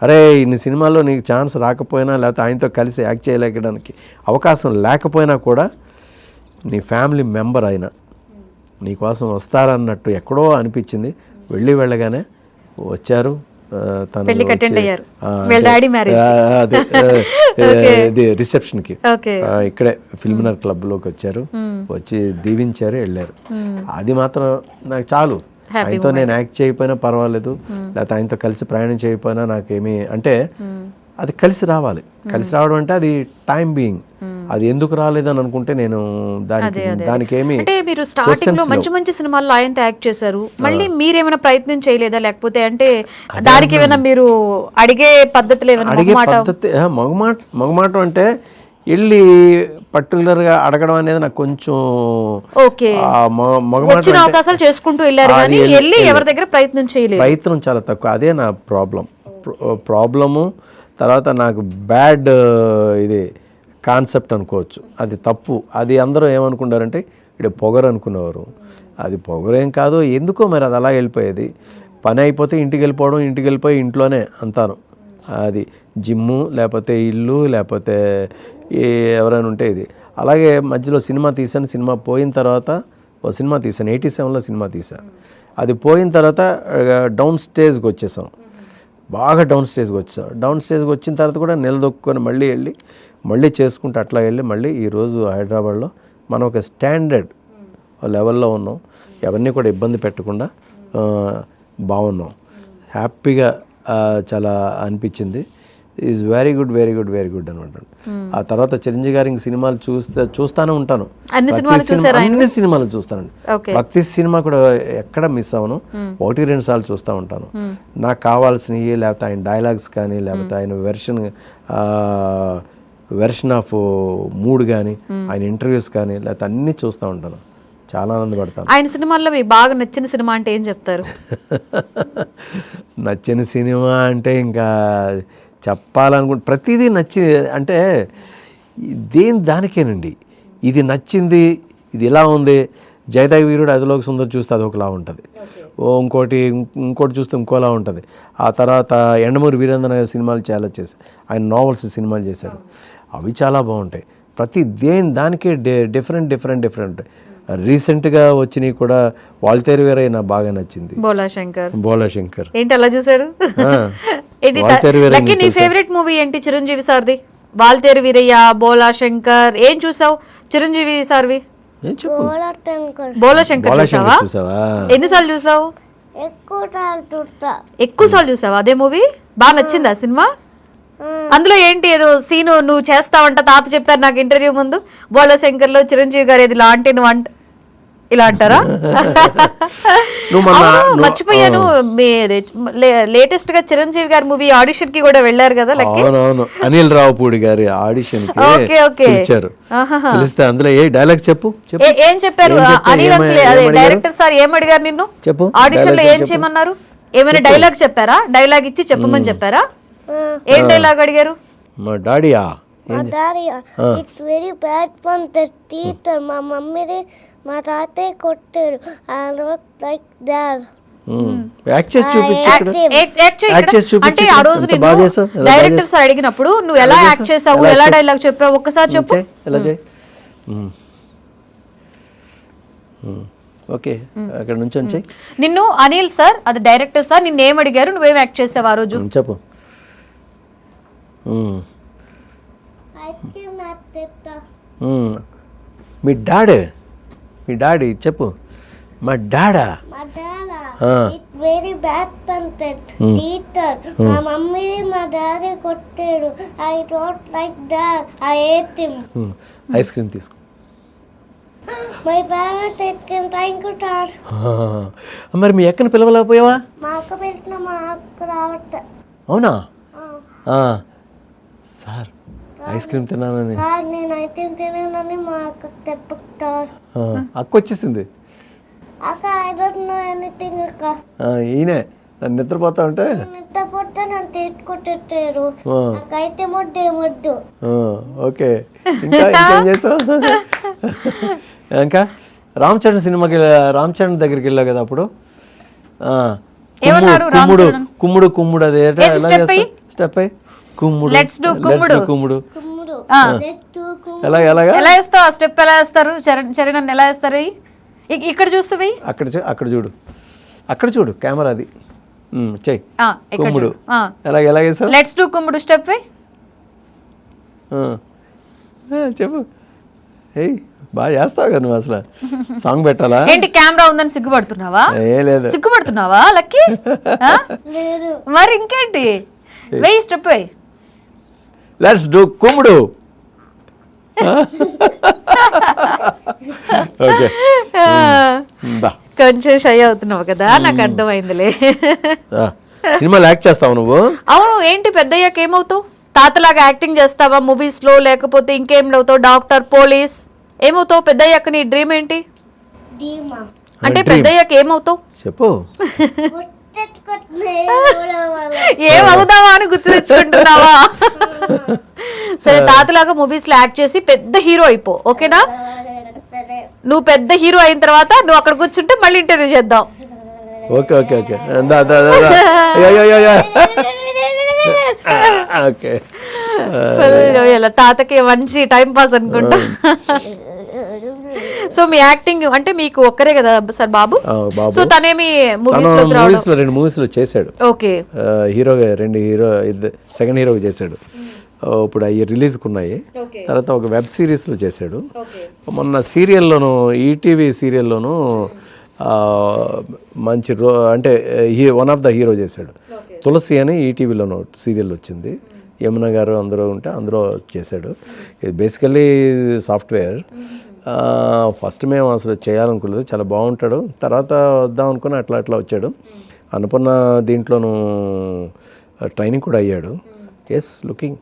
అరే ఇన్ని సినిమాల్లో నీకు ఛాన్స్ రాకపోయినా లేకపోతే ఆయనతో కలిసి యాక్ట్ చేయలేకడానికి అవకాశం లేకపోయినా కూడా నీ ఫ్యామిలీ మెంబర్ అయినా నీకోసం వస్తారన్నట్టు ఎక్కడో అనిపించింది. వెళ్ళగానే వచ్చారు. తను రిసెప్షన్కి ఇక్కడే ఫిల్మినర్ క్లబ్లోకి వచ్చారు, వచ్చి దీవించారు, వెళ్ళారు. అది మాత్రం నాకు చాలు. ఆయనతో నేను యాక్ట్ చేయకపోయినా పర్వాలేదు, లేకపోతే ఆయనతో కలిసి ప్రయాణం చేయకపోయినా నాకేమీ, అంటే అది కలిసి రావాలి. కలిసి రావడం అంటే అది టైం బీయింగ్, అది ఎందుకు రాలేదని అనుకుంటే నేను దానికి ఏమి.
అంటే మీరు స్టార్టింగ్ లో మంచి మంచి సినిమాల్లో ఆయనతో యాక్ట్ చేశారు, మళ్ళీ మీరేమైనా ప్రయత్నం చేయలేదా? లేకపోతే అంటే దానికి ఏమైనా మీరు అడిగే పద్ధతులు ఏమైనా?
అడిగే పద్ధతి మగమాట అంటే వెళ్ళి పర్టికులర్గా అడగడం అనేది నాకు కొంచెం
వచ్చిన అవకాశాలు చేసుకుంటూ వెళ్ళారు కానీ వెళ్ళి ఎవరి దగ్గర ప్రయత్నం చేయలేదు.
ప్రయత్నం చాలా తక్కువ. అదే నా ప్రాబ్లము. తర్వాత నాకు బ్యాడ్ ఇది కాన్సెప్ట్ అనుకోవచ్చు, అది తప్పు. అది అందరూ ఏమనుకుంటారంటే ఇక్కడ పొగరు అనుకునేవారు. అది పొగరేం కాదు, ఎందుకో మరి అది అలా వెళ్ళిపోయేది. పని అయిపోతే ఇంటికి వెళ్ళిపోవడం, ఇంటికి వెళ్ళిపోయి ఇంట్లోనే అంతాను. అది జిమ్ము, లేకపోతే ఇల్లు, లేకపోతే ఎవరైనా ఉంటే ఇది. అలాగే మధ్యలో సినిమా తీశాను. సినిమా పోయిన తర్వాత ఓ సినిమా తీశాను, 87లో సినిమా తీశాను. అది పోయిన తర్వాత డౌన్ స్టేజ్కి వచ్చేసాం, బాగా డౌన్ స్టేజ్కి వచ్చాం. డౌన్ స్టేజ్కి వచ్చిన తర్వాత కూడా నిలదొక్కుని మళ్ళీ చేసుకుంటూ అట్లా వెళ్ళి మళ్ళీ ఈరోజు హైదరాబాద్లో మనం ఒక స్టాండర్డ్ లెవెల్లో ఉన్నాం. ఎవరిని కూడా ఇబ్బంది పెట్టకుండా బాగున్నాం. హ్యాపీగా చాలా అనిపించింది. ఈజ్ వెరీ గుడ్ అనమాట. ఆ తర్వాత చిరంజీవి గారి సినిమాలు చూస్తూనే ఉంటాను, అన్ని సినిమాలు చూస్తానండి. ప్రతి సినిమా కూడా ఎక్కడ మిస్ అవ్వను, 1-2 సార్లు చూస్తూ ఉంటాను. నాకు కావాల్సినవి, లేకపోతే ఆయన డైలాగ్స్ కానీ, లేకపోతే ఆయన వెర్షన్ ఆఫ్ మూడ్ కానీ, ఆయన ఇంటర్వ్యూస్ కానీ, లేకపోతే అన్నీ చూస్తూ ఉంటాను. చాలా ఆనందపడతాను.
ఆయన సినిమాల్లో మీకు బాగా నచ్చిన సినిమా అంటే ఏం చెప్తారు?
నచ్చిన సినిమా అంటే ఇంకా చెప్పాలనుకుంటే ప్రతిదీ అంటే దానికేనండి. ఇది నచ్చింది, ఇది ఇలా ఉంది. జయదేవ వీరుడు అదిలోకి సుందర్ చూస్తే అదొకలా ఉంటుంది, ఇంకోటి చూస్తే ఇంకోలా ఉంటుంది. ఆ తర్వాత ఎండమూరి వీరేంద్ర సినిమాలు చాలా చేశారు, ఆయన నావెల్స్ సినిమాలు చేశారు, అవి చాలా బాగుంటాయి. ప్రతి దానికే డిఫరెంట్. రీసెంట్గా వచ్చినవి కూడా వాల్తేరు వీరయ్య నాకు బాగా నచ్చింది. బోలాశంకర్
ఏంటి అలా చూసాడు? నీ ఫేవరెట్ మూవీ ఏంటి చిరంజీవి సార్ది? వాల్తేరు వీరయ్య, బోలాశంకర్, ఏం చూసావు చిరంజీవి సార్వి? బోలాశంకర్ చూసావా? ఎన్నిసార్లు చూసావు? ఎక్కువ సార్లు చూసావా అదే మూవీ? బాగా నచ్చిందా సినిమా? అందులో ఏంటి ఏదో సీను నువ్వు చేస్తావంట, తాత చెప్పారు నాకు ఇంటర్వ్యూ ముందు, బోలాశంకర్ లో చిరంజీవి గారు ఏది ఇలా అంటే నువ్వు ఇలా అంటారా? మర్చిపోయాను, లేటెస్ట్ గా చిరంజీవి గారి మూవీ ఆడిషన్ కి కూడా వెళ్ళారు కదా.
అనిల్ రావుపూడి గారి ఆడిషన్ పిలిచారు. అందులో ఏ డైలాగ్ చెప్పు?
ఏం చెప్పారు అనిల్ అంకుల్? అదే డైరెక్టర్ సార్ ఏం అడిగారు నిన్ను? చెప్పు. ఆడిషన్ లో ఏం చేయమన్నారు? ఏమైనా డైలాగ్ చెప్పారా? డైలాగ్ ఇచ్చి చెప్పమని చెప్పారా? ఏం డైలాగ్ అడిగారు?
మా డాడీయా
it's very bad from the teacher. మా మమ్మీని మా తాతయ్య కొట్టారు. Like that.
అంటే ఆ రోజు డైరెక్టర్ సార్ అడిగినప్పుడు నువ్వు ఎలా యాక్ట్ చేసావు, ఎలా డైలాగ్ చెప్పావు ఒక్కసారి చెప్పు.
ఓకే, అక్కడ నుంచి
నిన్ను అనిల్ సార్, అది డైరెక్టర్ సార్, నిన్ను ఏం అడిగారు, నువ్వేం యాక్ట్ చేసావు ఆ రోజు
చెప్పు. మీ డాడీ చెప్పు. మా డాడా
వెరీ బ్యాడ్ పంటెడ్ టీచర్. మా మమ్మీని మా డాడీ కొట్టాడు. I don't like that. I hate him.
Ice cream తీసుకో.
My parents taken time to tar.
మరి మీ అక్కని పిలవలేకపోయావా?
మా అక్క పెట్టిన మా అక్క రావట్లే.
అవునా? సార్ ఐస్ క్రీమ్ తిన్నానని,
నేను ఐస్ క్రీమ్ తిన్నానని మా అక్క తెప్పుతారు.
అక్క వచ్చేసింది.
అక్క ఐ డోంట్ నో ఎనీథింగ్ అక్క.
ఈయనే నన్ను నిద్రపోతా ఉంటే
నిద్రపోతే నన్ను తీసుకొట్టేరు. నాకైతే ముద్దు.
ఓకే, ఇంకేం చేసావు? ఇంకా రామ్ చరణ్ దగ్గరికి వెళ్ళావు కదా అప్పుడు. కుమ్ముడు అదే స్టెప్ అయ్యి కుమ్ముడు.
Let's do కుమ్ముడు.
కుమ్ముడు
కుమ్ముడు
ఆ.
ఎలాగా
ఎలా వేస్తావు ఆ స్టెప్? ఎలా వేస్తారు? చరణ్ ఎలా వేస్తారు? ఇక్కడ చూస్తూ
అక్కడ చూడు, అక్కడ చూడు కెమెరా అది. చెయ్యి కుమ్ముడు.
ఎలాగ లెట్స్ డూ కుమ్ముడు స్టెప్.
చెప్పు. ఏయ్ బాగా చేస్తావు కదా నువ్వు. అసలు సాంగ్ పెట్టాలా
ఏంటి? కెమెరా ఉందని సిగ్గుపడుతున్నావా?
లేదు.
సిగ్గుపడుతున్నావా లక్కీ? మరి ఇంకేంటి? వెయ్యి స్టెప్ వెయ్యి.
లెట్స్ డూ కుమ్ముడు. ఓకే
కొంచెం షై అవుతున్నావు కదా, నాకు అర్థమైందిలే.
సినిమాలో యాక్ట్ చేస్తావు నువ్వు?
అవును. ఏంటి పెద్దయ్యాక ఏమవుతావు? తాతలాగా యాక్టింగ్ చేస్తావా మూవీస్ లో, లేకపోతే ఇంకేం అవుతావు? డాక్టర్, పోలీస్ ఏమవుతావు పెద్దయ్యాక? నీ డ్రీమ్ ఏంటి? అంటే పెద్దయ్యాక ఏమవుతావు
చెప్పు.
ఏమవుతావా అని గుర్తు తెచ్చుకుంటున్నావా? సరే, తాతలాగా మూవీస్ లో యాక్ట్ చేసి పెద్ద హీరో అయిపో, ఓకేనా? నువ్వు పెద్ద హీరో అయిన తర్వాత నువ్వు అక్కడ కూర్చుంటే మళ్ళీ ఇంటర్వ్యూ చేద్దాం.
Okay okay okay okay.
తాతకి మంచి టైం పాస్ అనుకుంటా. సో మీ యాక్టింగ్ అంటే మీకు ఒక్కరే కదా సార్ బాబు? సో తనేమి మూవీస్ లో
2 మూవీస్ లో చేశాడు.
ఓకే.
హీరోగా 2 సెకండ్ హీరోగా చేశాడు. ఇప్పుడు అవి రిలీజ్కి ఉన్నాయి. తర్వాత ఒక వెబ్ సిరీస్లో చేశాడు. మొన్న సీరియల్లోనూ, ఈటీవీ సీరియల్లోనూ మంచి అంటే వన్ ఆఫ్ ద హీరో చేశాడు. తులసి అని ఈటీవీలోనూ సీరియల్ వచ్చింది. యమున గారు అందరూ ఉంటే అందులో చేశాడు. ఇది బేసికల్లీ సాఫ్ట్వేర్. ఫస్ట్ మేము అసలు చేయాలనుకోలేదు, చాలా బాగుంటాడు. తర్వాత వద్దాం అనుకుని అట్లా వచ్చాడు. అనుకున్న దీంట్లోనూ ట్రైనింగ్ కూడా అయ్యాడు. ఎస్ లుకింగ్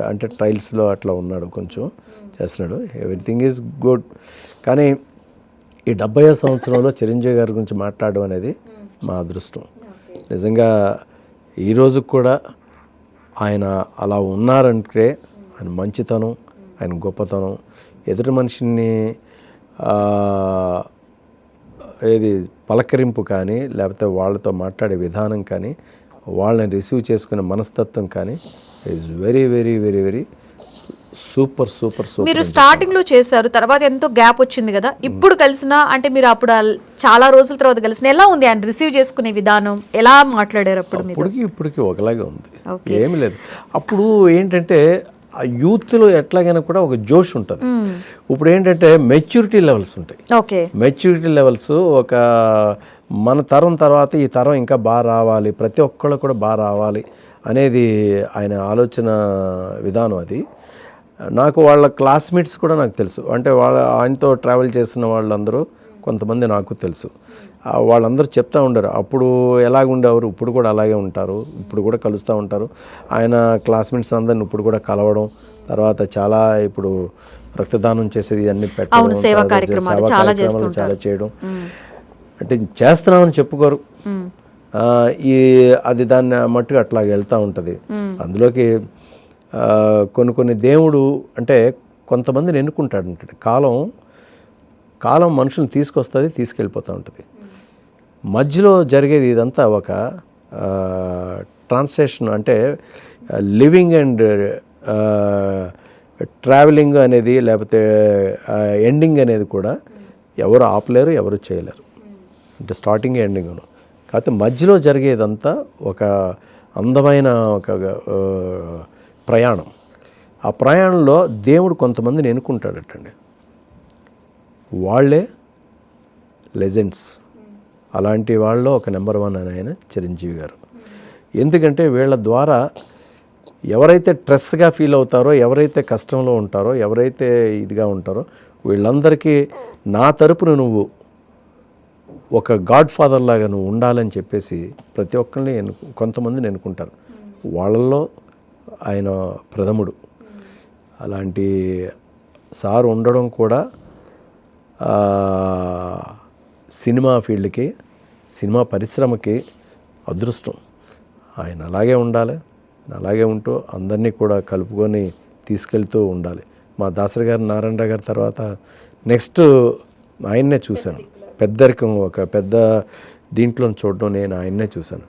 అంటే ట్రయల్స్లో అట్లా ఉన్నాడు, కొంచెం చేస్తున్నాడు. Everything is good. కానీ ఈ 70వ సంవత్సరంలో చిరంజీవి గారి గురించి మాట్లాడడం అనేది మా అదృష్టం. నిజంగా ఈరోజు కూడా ఆయన అలా ఉన్నారంటే ఆయన మంచితనం, ఆయన గొప్పతనం, ఎదుటి మనిషిని ఏది పలకరింపు కానీ, లేకపోతే వాళ్ళతో మాట్లాడే విధానం కానీ, వాళ్ళని రిసీవ్ చేసుకునే మనస్తత్వం కానీ is very very very very super super super.
మీరు స్టార్టింగ్ లో చేశారు, తర్వాత ఎంతో గ్యాప్ వచ్చింది కదా, ఇప్పుడు కలిసిన అంటే మీరు అప్పుడు చాలా రోజుల తర్వాత కలిసిన, ఎలా ఉంది ఆయన రిసీవ్ చేసుకునే విధానం? ఎలా మాట్లాడారు అప్పుడు?
ఇప్పటికి ఒకలాగే ఉంది, ఏమి లేదు. అప్పుడు ఏంటంటే ఆ యూత్లో ఎట్లాగైనా కూడా ఒక జోష్ ఉంటుంది. ఇప్పుడు ఏంటంటే మెచ్యూరిటీ లెవెల్స్ ఉంటాయి. మెచ్యూరిటీ లెవెల్స్ ఒక మన తరం తర్వాత ఈ తరం ఇంకా బాగా రావాలి, ప్రతి ఒక్కళ్ళు కూడా బాగా రావాలి అనేది ఆయన ఆలోచన విధానం. అది నాకు వాళ్ళ క్లాస్మేట్స్ కూడా నాకు తెలుసు. అంటే ఆయనతో ట్రావెల్ చేసిన వాళ్ళందరూ కొంతమంది నాకు తెలుసు. వాళ్ళందరూ చెప్తూ ఉండరు అప్పుడు ఎలాగుండేవారు, ఇప్పుడు కూడా అలాగే ఉంటారు, ఇప్పుడు కూడా కలుస్తూ ఉంటారు. ఆయన క్లాస్మేట్స్ అందరిని ఇప్పుడు కూడా కలవడం, తర్వాత చాలా ఇప్పుడు రక్తదానం చేసేది అన్ని పెట్టడం, సేవా కార్యక్రమాలు చాలా చేయడం. అంటే చేస్తున్నామని చెప్పుకోరు, అది దాన్ని మట్టుగా అట్లాగే వెళ్తూ ఉంటుంది. అందులోకి కొన్ని దేవుడు అంటే కొంతమందిని ఎన్నుకుంటాడు. అంటే కాలం మనుషులను తీసుకొస్తుంది, తీసుకెళ్ళిపోతూ ఉంటుంది. మధ్యలో జరిగేది ఇదంతా ఒక ట్రాన్స్లేషన్, అంటే లివింగ్ అండ్ ట్రావెలింగ్ అనేది, లేకపోతే ఎండింగ్ అనేది కూడా ఎవరు ఆపలేరు, ఎవరు చేయలేరు. అంటే స్టార్టింగ్ ఎండింగ్. కాకపోతే మధ్యలో జరిగేదంతా ఒక అందమైన ఒక ప్రయాణం. ఆ ప్రయాణంలో దేవుడు కొంతమందిని ఎన్నుకుంటాడటండి, వాళ్ళే లెజెండ్స్. అలాంటి వాళ్ళలో ఒక నెంబర్ 1 అని ఆయన చిరంజీవి గారు. ఎందుకంటే వీళ్ళ ద్వారా ఎవరైతే స్ట్రెస్గా ఫీల్ అవుతారో, ఎవరైతే కష్టంలో ఉంటారో, ఎవరైతే ఇదిగా ఉంటారో వీళ్ళందరికీ నా తరపున నువ్వు ఒక గాడ్ ఫాదర్ లాగా నువ్వు ఉండాలని చెప్పేసి ప్రతి ఒక్కరిని కొంతమందిని ఎన్నుకుంటారు. వాళ్ళల్లో ఆయన ప్రథముడు. అలాంటి సార్ ఉండడం కూడా సినిమా ఫీల్డ్కి, సినిమా పరిశ్రమకి అదృష్టం. ఆయన అలాగే ఉండాలి, అలాగే ఉంటూ అందరినీ కూడా కలుపుకొని తీసుకెళ్తూ ఉండాలి. మా దాసరి గారు, నారాయణ గారి తర్వాత నెక్స్ట్ ఆయన్నే చూశాను. పెద్దరికం ఒక పెద్ద దీంట్లో చూడడం నేను ఆయన్నే చూశాను.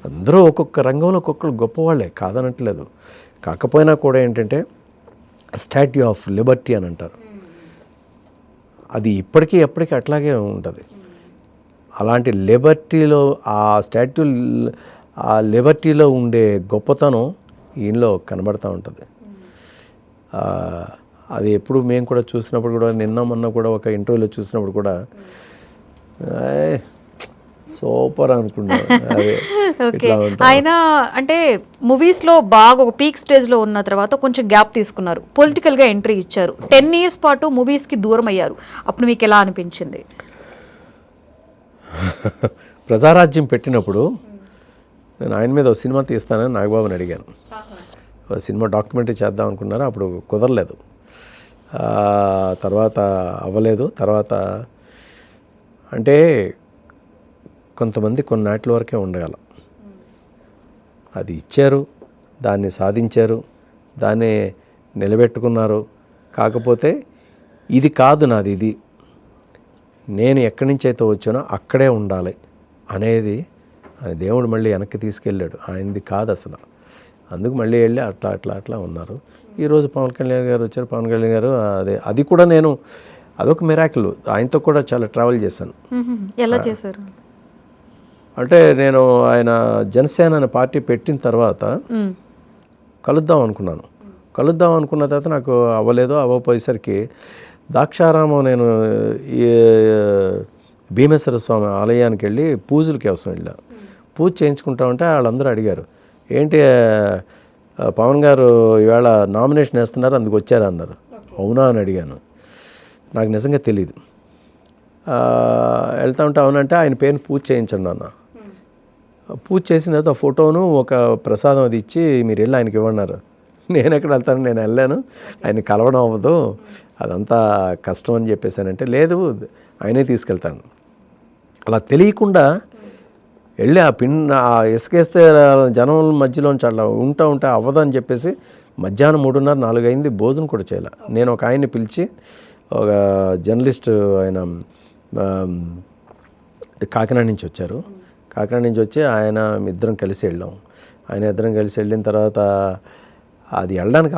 అందరూ ఒక్కొక్క రంగంలో ఒక్కొక్కరు గొప్పవాళ్ళే, కాదనట్లేదు. కాకపోయినా కూడా ఏంటంటే స్టాట్యూ ఆఫ్ లిబర్టీ అని అంటారు, అది ఇప్పటికీ ఎప్పటికీ అట్లాగే ఉంటుంది. అలాంటి లిబర్టీలో ఆ లిబర్టీలో ఉండే గొప్పతనం ఈయనలో కనబడుతూ ఉంటుంది. అది ఎప్పుడు మేము కూడా చూసినప్పుడు కూడా, నిన్న మొన్న కూడా ఒక ఇంటర్వ్యూలో చూసినప్పుడు కూడా సూపర్ అనుకున్నాను.
ఆయన అంటే మూవీస్లో బాగా ఒక పీక్ స్టేజ్లో ఉన్న తర్వాత కొంచెం గ్యాప్ తీసుకున్నారు, పొలిటికల్గా ఎంట్రీ ఇచ్చారు. 10 years పాటు మూవీస్కి దూరం అయ్యారు. అప్పుడు మీకు ఎలా అనిపించింది?
ప్రజారాజ్యం పెట్టినప్పుడు నేను ఆయన మీద ఒక సినిమా తీస్తానని నాగబాబుని అడిగాను. సినిమా డాక్యుమెంటరీ చేద్దాం అనుకున్నారు, అప్పుడు కుదరలేదు, తర్వాత అవ్వలేదు. తర్వాత అంటే కొంతమంది కొన్నాట్ల వరకే ఉండగల, అది ఇచ్చారు, దాన్ని సాధించారు, దాన్ని నిలబెట్టుకున్నారు. కాకపోతే ఇది కాదు నాది, ఇది నేను ఎక్కడి నుంచి అయితే వచ్చానో అక్కడే ఉండాలి అనేది దేవుడు మళ్ళీ వెనక్కి తీసుకెళ్ళాడు. ఆయనది కాదు అసలు. అందుకు మళ్ళీ వెళ్ళి అట్లా ఉన్నారు. ఈరోజు పవన్ కళ్యాణ్ గారు వచ్చారు. పవన్ కళ్యాణ్ గారు అది కూడా నేను అదొక మిరాకిల్. ఆయనతో కూడా చాలా ట్రావెల్ చేశాను.
ఎలా చేశారు
అంటే నేను ఆయన జనసేన అనే పార్టీ పెట్టిన తర్వాత కలుద్దాం అనుకున్న తర్వాత నాకు అవ్వకపోయేసరికి ద్రాక్షారామం నేను భీమేశ్వర స్వామి ఆలయానికి వెళ్ళి పూజలకి అవసరం వెళ్ళాను. పూజ చేయించుకుంటామంటే వాళ్ళందరూ అడిగారు, ఏంటి పవన్ గారు ఈవేళ నామినేషన్ వేస్తున్నారు అందుకు వచ్చారా అన్నారు. అవునా అని అడిగాను, నాకు నిజంగా తెలీదు. వెళ్తా ఉంటే అవునంటే ఆయన పేరుని పూజ చేయించండి అన్న. పూజ చేసిన తర్వాత ఫోటోను ఒక ప్రసాదం అది ఇచ్చి మీరు వెళ్ళి ఆయనకి ఇవ్వన్నారు. నేను ఎక్కడ వెళ్తాను, నేను వెళ్ళాను, ఆయన కలవడం అవ్వదు, అదంతా కష్టం అని చెప్పేసానంటే లేదు ఆయనే తీసుకెళ్తాను. అలా తెలియకుండా వెళ్ళి ఆ ఇసుకేస్తే జనం మధ్యలోంచి అట్లా ఉంటే అవ్వదని చెప్పేసి మధ్యాహ్నం 3:30, 4 అయింది, భోజనం కూడా చేయాలి. నేను ఒక ఆయన్ని పిలిచి, ఒక జర్నలిస్ట్, ఆయన కాకినాడ నుంచి వచ్చారు. కాకినాడ నుంచి వచ్చి ఇద్దరం కలిసి వెళ్ళాం. ఇద్దరం కలిసి వెళ్ళిన తర్వాత అది వెళ్ళడానికి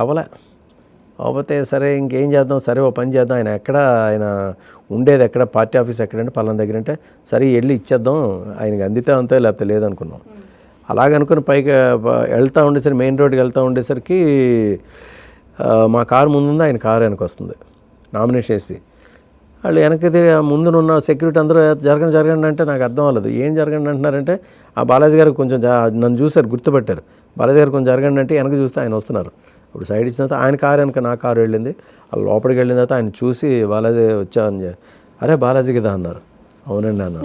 అవ్వతే సరే ఇంకేం చేద్దాం, సరే ఓ పని చేద్దాం, ఆయన ఉండేది ఎక్కడ, పార్టీ ఆఫీస్ ఎక్కడంటే పలానా దగ్గర అంటే సరే వెళ్ళి ఇచ్చేద్దాం, ఆయనకి అందితే అంతే లేకపోతే లేదనుకున్నాం. అలాగనుకుని పైకి వెళ్తూ ఉండేసరికి మెయిన్ రోడ్కి వెళ్తూ ఉండేసరికి మా కారు ముందుంది, ఆయన కారు వెనక వస్తుంది. నామినేషన్ వేసి వాళ్ళు వెనక్కి ముందున్న సెక్యూరిటీ అందరూ జరగండి అంటే నాకు అర్థం అవ్వలేదు. ఏం జరగండి అంటున్నారంటే ఆ బాలాజీ గారు కొంచెం నన్ను చూశారు, గుర్తుపెట్టారు. బాలాజీ గారు కొంచెం జరగండి అంటే వెనక చూస్తే ఆయన వస్తున్నారు. ఇప్పుడు సైడ్ ఇచ్చిన తర్వాత ఆయన కారు వెనక నా కారు వెళ్ళింది. వాళ్ళు లోపలికి వెళ్ళిన తర్వాత ఆయన చూసి బాలాజీ వచ్చావని, అరే బాలాజీ కదా అన్నారు. అవునండి అన్న.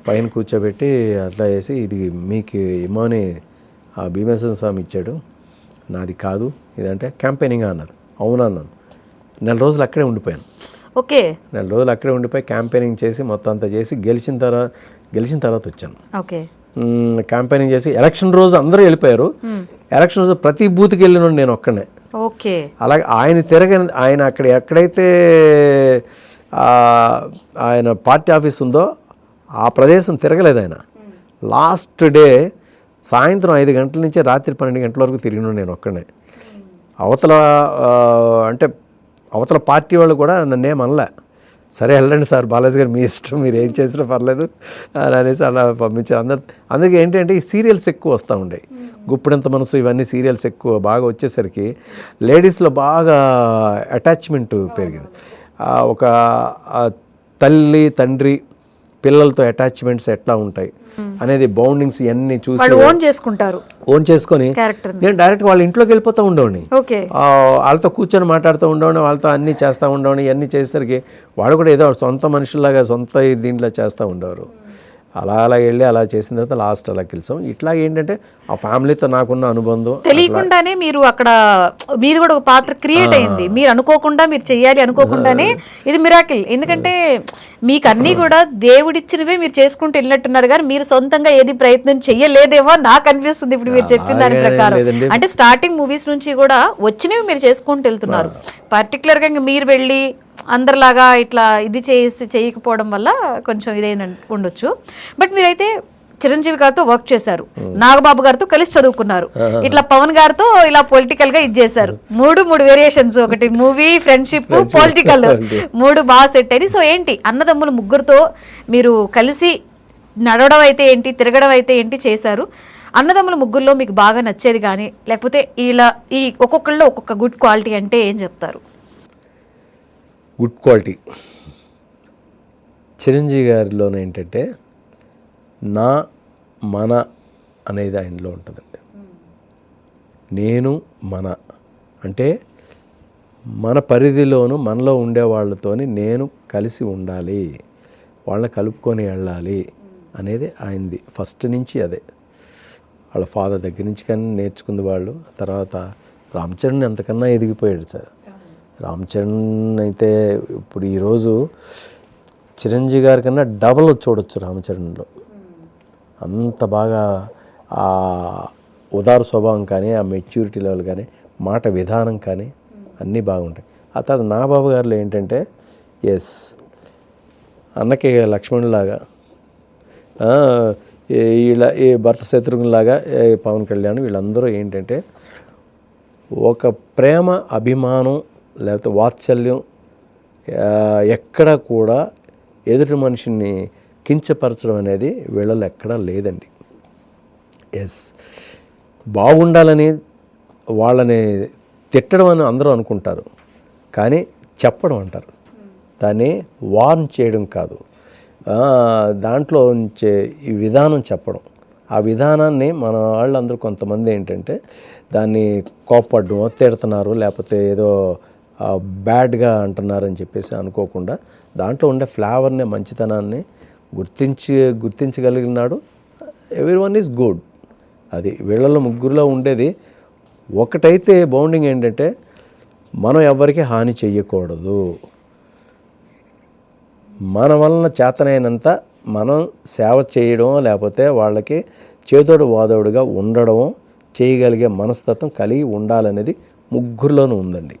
పైన కూర్చోబెట్టి అట్లా వేసి ఇది మీకు ఇమ్మని ఆ భీమేశ్వర స్వామి ఇచ్చాడు, నాది కాదు ఇదంటే క్యాంపెయినింగ్ అన్నారు. అవునా అన్నాను. 4 రోజులు అక్కడే ఉండిపోయాను.
ఓకే,
4 రోజులు అక్కడే ఉండిపోయి క్యాంపెయినింగ్ చేసి మొత్తం అంతా చేసి గెలిచిన తర్వాత వచ్చాను.
ఓకే,
క్యాంపెయినింగ్ చేసి ఎలక్షన్ రోజు అందరూ వెళ్ళిపోయారు. ఎలక్షన్ రోజు ప్రతి బూత్కి వెళ్ళిన నేను ఒక్కనే.
ఓకే,
అలాగే ఆయన అక్కడ ఎక్కడైతే ఆయన పార్టీ ఆఫీస్ ఉందో ఆ ప్రదేశం తిరగలేదు ఆయన. లాస్ట్ డే సాయంత్రం 5 గంటల నుంచి రాత్రి 12 గంటల వరకు తిరిగిన నేను ఒక్కనే. అవతల పార్టీ వాళ్ళు కూడా నన్నేం అనలే, సరే వెళ్ళండి సార్ బాలాజీ గారు మీ ఇష్టం, మీరు ఏం చేసినా పర్లేదు అని అనేసి అలా పంపించారు. అందుకే ఏంటంటే ఈ సీరియల్స్ ఎక్కువ వస్తూ ఉండేవి. గుప్పిడంత మనసు ఇవన్నీ సీరియల్స్ ఎక్కువ బాగా వచ్చేసరికి లేడీస్లో బాగా అటాచ్మెంట్ పెరిగింది. ఒక తల్లి తండ్రి పిల్లలతో అటాచ్మెంట్స్ ఎట్లా ఉంటాయి అనేది బౌండింగ్స్ ఇవన్నీ చూసి ఓన్ చేసుకొని నేను డైరెక్ట్ వాళ్ళ ఇంట్లోకి వెళ్ళిపోతూ ఉండేవాడిని. వాళ్ళతో కూర్చొని మాట్లాడుతూ ఉండేవాడిని, వాళ్ళతో అన్నీ చేస్తూ ఉండేవాడిని. ఇవన్నీ చేసేసరికి వాడు కూడా ఏదో సొంత మనుషుల్లాగా సొంత దీంట్లో చేస్తూ ఉండేవారు. అలా వెళ్ళి అలా చేసిన తర్వాత లాస్ట్ అలా కలిసాం. ఇట్లా ఏంటంటే ఆ ఫ్యామిలీతో నాకున్న అనుబంధం
తెలియకుండానే మీరు అక్కడ మీది కూడా ఒక పాత్ర క్రియేట్ అయింది. మీరు అనుకోకుండా మీరు చెయ్యాలి అనుకోకుండానే ఇది మిరాకిల్. ఎందుకంటే మీకు అన్నీ కూడా దేవుడిచ్చినవే మీరు చేసుకుంటూ వెళ్ళినట్టున్నారు, కానీ మీరు సొంతంగా ఏది ప్రయత్నం చెయ్యలేదేమో నాకు అనిపిస్తుంది ఇప్పుడు మీరు చెప్పిన దాని ప్రకారం. అంటే స్టార్టింగ్ మూవీస్ నుంచి కూడా వచ్చినవి మీరు చేసుకుంటూ వెళ్తున్నారు. పర్టికులర్ గా మీరు వెళ్ళి అందరిలాగా ఇట్లా ఇది చేయకపోవడం వల్ల కొంచెం ఇదైనా ఉండొచ్చు. బట్ మీరైతే చిరంజీవి గారితో వర్క్ చేశారు, నాగబాబు గారితో కలిసి చదువుకున్నారు, ఇట్లా పవన్ గారితో ఇలా పొలిటికల్ గా ఇది చేశారు. మూడు వేరియేషన్స్, ఒకటి మూవీ, ఫ్రెండ్షిప్, పొలిటికల్, మూడు బాగా సెట్ అయింది. సో ఏంటి అన్నదమ్ములు ముగ్గురుతో మీరు కలిసి నడవడం అయితే ఏంటి, తిరగడం అయితే ఏంటి చేశారు? అన్నదమ్ముల ముగ్గురులో మీకు బాగా నచ్చేది కానీ, లేకపోతే ఇలా ఈ ఒక్కొక్కళ్ళు ఒక్కొక్క గుడ్ క్వాలిటీ అంటే ఏం చెప్తారు?
గుడ్ క్వాలిటీ చిరంజీవి గారిలోనే ఏంటంటే మన అనేది ఆయనలో ఉంటుందండి. నేను మన అంటే మన పరిధిలోను మనలో ఉండే వాళ్ళతోని నేను కలిసి ఉండాలి, వాళ్ళని కలుపుకొని వెళ్ళాలి అనేది ఆయనది ఫస్ట్ నుంచి. అదే వాళ్ళ ఫాదర్ దగ్గర నుంచి కానీ నేర్చుకుంది వాళ్ళు. తర్వాత రామ్ చరణ్ ఎంతకన్నా ఎదిగిపోయాడు సార్. రామ్ చరణ్ అయితే ఇప్పుడు ఈరోజు చిరంజీవి గారి కన్నా డబల్ చూడొచ్చు రామ్ చరణ్లో. అంత బాగా ఆ ఉదార స్వభావం కానీ, ఆ మెచ్యూరిటీ లెవెల్ కానీ, మాట విధానం కానీ అన్నీ బాగుంటాయి. ఆ తర్వాత నాగబాబు గారిలో ఏంటంటే ఎస్ అన్నకి లక్ష్మణులాగా, ఇలా ఈ భర్త శత్రుఘ్నులాగా పవన్ కళ్యాణ్ వీళ్ళందరూ ఏంటంటే ఒక ప్రేమ, అభిమానం లేకపోతే వాత్సల్యం ఎక్కడ కూడా ఎదుటి మనిషిని కించపరచడం అనేది వీళ్ళలో ఎక్కడా లేదండి. ఎస్ బాగుండాలని వాళ్ళని తిట్టడం అని అందరూ అనుకుంటారు, కానీ చెప్పడం అంటారు. దాన్ని వార్న్ చేయడం కాదు, దాంట్లో ఉంచే ఈ విధానం చెప్పడం. ఆ విధానాన్ని మన వాళ్ళందరూ కొంతమంది ఏంటంటే దాన్ని కోప్పడ్డం, తిడుతున్నారు, లేకపోతే ఏదో బ్యాడ్గా అంటున్నారని చెప్పేసి అనుకోకుండా దాంట్లో ఉండే ఫ్లేవర్ని, మంచితనాన్ని గుర్తించగలిగినాడు. Everyone is good. అది వీళ్ళలో ముగ్గురులో ఉండేది. ఒకటైతే బౌండింగ్ ఏంటంటే మనం ఎవరికి హాని చెయ్యకూడదు, మన వలన చేతనైనంత మనం సేవ చేయడం, లేకపోతే వాళ్ళకి చేదోడు వాదోడుగా ఉండడం చేయగలిగే మనస్తత్వం కలిగి ఉండాలనేది ముగ్గురులోనూ ఉందండి.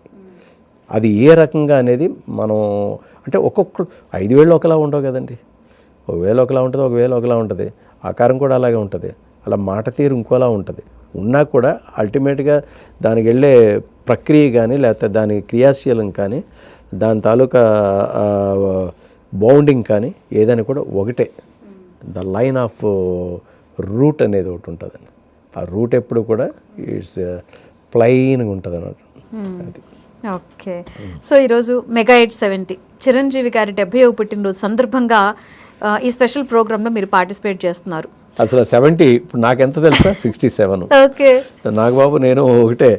అది ఏ రకంగా అనేది మనం అంటే ఒక్కొక్కరు 5 వేళ్ళు ఒకలా ఉండవు కదండి. 1 వేలు ఒకలా ఉంటుంది, 1 వేలు ఒకలా ఉంటుంది, ఆకారం కూడా అలాగే ఉంటుంది, అలా మాట తీరు ఇంకోలా ఉంటుంది. ఉన్నా కూడా అల్టిమేట్గా దానికి వెళ్ళే ప్రక్రియ కానీ, లేకపోతే దాని క్రియాశీలం కానీ, దాని తాలూకా బౌండింగ్ కానీ ఏదైనా కూడా ఒకటే. ద లైన్ ఆఫ్ రూట్ అనేది ఒకటి ఉంటుందండి. ఆ రూట్ ఎప్పుడు కూడా ఇట్స్ ప్లెయిన్గా ఉంటుంది అన్నమాట. అది
ఓకే. సో ఈరోజు మెగా 870 చిరంజీవి గారి 70వ పుట్టినరోజు సందర్భంగా ఈ స్పెషల్ ప్రోగ్రాంలో మీరు పార్టిసిపేట్ చేస్తున్నారు.
అసలు 70 ఇప్పుడు నాకెంత తెలుసా, 67.
ఓకే.
నాకు బాబు నేను ఒకటే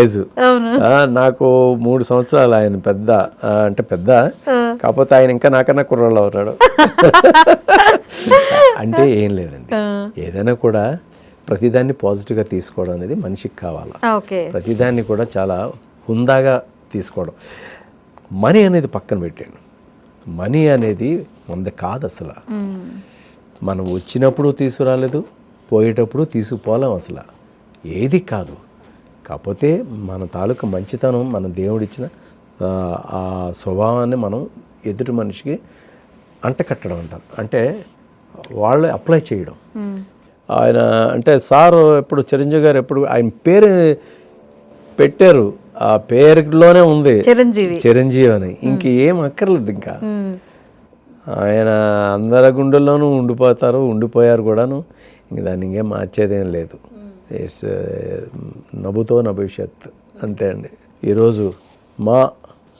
ఏజ్. నాకు 3 సంవత్సరాలు ఆయన పెద్ద, అంటే పెద్ద కాకపోతే ఆయన ఇంకా నాకన్నా కుర్రాళ్ళు అవుతాడు. అంటే ఏం లేదండి, ఏదైనా కూడా ప్రతిదాన్ని పాజిటివ్గా తీసుకోవడం అనేది మనిషికి కావాలా. ప్రతిదాన్ని కూడా చాలా హుందాగా తీసుకోవడం. మనీ అనేది పక్కన పెట్టాను. మనీ అనేది మనది కాదు అసలు. మనం వచ్చినప్పుడు తీసుకురాలేదు, పోయేటప్పుడు తీసుకుపోలేం, అసలు ఏది కాదు. కాకపోతే మన తాలూకా మంచితనం, మన దేవుడిచ్చిన ఆ స్వభావాన్ని మనం ఎదుటి మనిషికి అంటకట్టడం అంటారు. అంటే వాళ్ళు అప్లై చేయడం. ఆయన అంటే సార్ ఎప్పుడు చిరంజీవి గారు ఎప్పుడు ఆయన పేరు పెట్టారు, ఆ పేరులోనే ఉంది చిరంజీవి అని, ఇంకేం అక్కర్లేదు. ఇంకా ఆయన అందరి గుండెల్లోనూ ఉండిపోయారు కూడాను. ఇంక దాన్ని ఇంకేం మార్చేదేం లేదు. ఇట్స్ నభుతో నా భవిష్యత్ అంతే అండి. ఈరోజు మా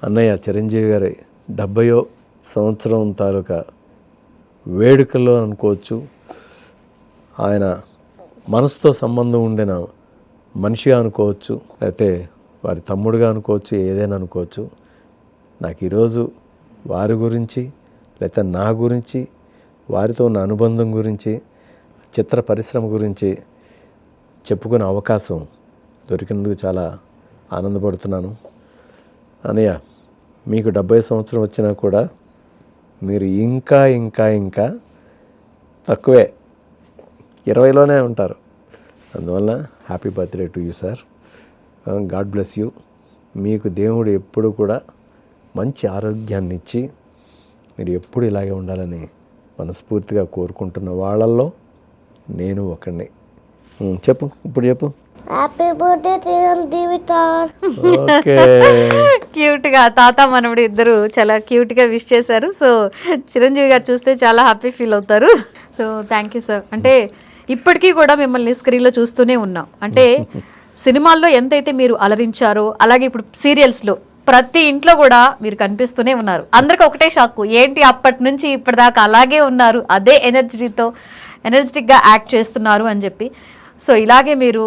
అన్నయ్య చిరంజీవి గారి 70వ సంవత్సరం తాలూకా వేడుకల్లో అనుకోవచ్చు. ఆయన మనసుతో సంబంధం ఉండిన మనిషిగా అనుకోవచ్చు, లేకపోతే వారి తమ్ముడుగా అనుకోవచ్చు, ఏదైనా అనుకోవచ్చు. నాకు ఈరోజు వారి గురించి, లేకపోతే నా గురించి, వారితో ఉన్న అనుబంధం గురించి, చిత్ర పరిశ్రమ గురించి చెప్పుకునే అవకాశం దొరికినందుకు చాలా ఆనందపడుతున్నాను. అన్నయ్య, మీకు 70 సంవత్సరం వచ్చినా కూడా మీరు ఇంకా ఇంకా ఇంకా తక్కువే, 20లోనే ఉంటారు. అందువల్ల happy birthday to you sir. God bless you. మీకు దేవుడు ఎప్పుడు కూడా మంచి ఆరోగ్యాన్ని ఇచ్చి మీరు ఎప్పుడు ఇలాగే ఉండాలని మనస్ఫూర్తిగా కోరుకుంటున్న వాళ్ళల్లో నేను ఒకడిని. చెప్పు, ఇప్పుడు చెప్పు.
Happy birthday Chiranjeevi sir.
Okay.
క్యూట్గా తాత మనవడు ఇద్దరు చాలా క్యూట్గా విష్ చేశారు. సో చిరంజీవి గారు చూస్తే చాలా హ్యాపీ ఫీల్ అవుతారు. So thank you sir. అంటే ఇప్పటికీ కూడా మిమ్మల్ని స్క్రీన్లో చూస్తూనే ఉన్నాం. అంటే సినిమాల్లో ఎంతైతే మీరు అలరించారో అలాగే ఇప్పుడు సీరియల్స్లో ప్రతి ఇంట్లో కూడా మీరు కనిపిస్తూనే ఉన్నారు. అందరికి ఒకటే షాక్, ఏంటి అప్పటి నుంచి ఇప్పటిదాకా అలాగే ఉన్నారు, అదే ఎనర్జెటిక్గా యాక్ట్ చేస్తున్నారు అని చెప్పి. సో ఇలాగే మీరు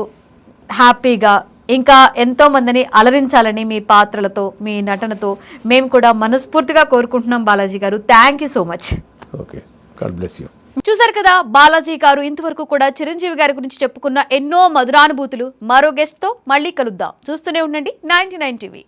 హ్యాపీగా ఇంకా ఎంతో మందిని అలరించాలని మీ పాత్రలతో, మీ నటనతో మేము కూడా మనస్ఫూర్తిగా కోరుకుంటున్నాం బాలాజీ గారు. Thank you so much.
Okay, God bless you.
చూసారు కదా, బాలాజీ గారు ఇంతవరకు కూడా చిరంజీవి గారి గురించి చెప్పుకున్న ఎన్నో మధురానుభూతులు. మరో గెస్ట్ తో మళ్ళీ కలుద్దాం. చూస్తూనే ఉండండి 99 టీవీ.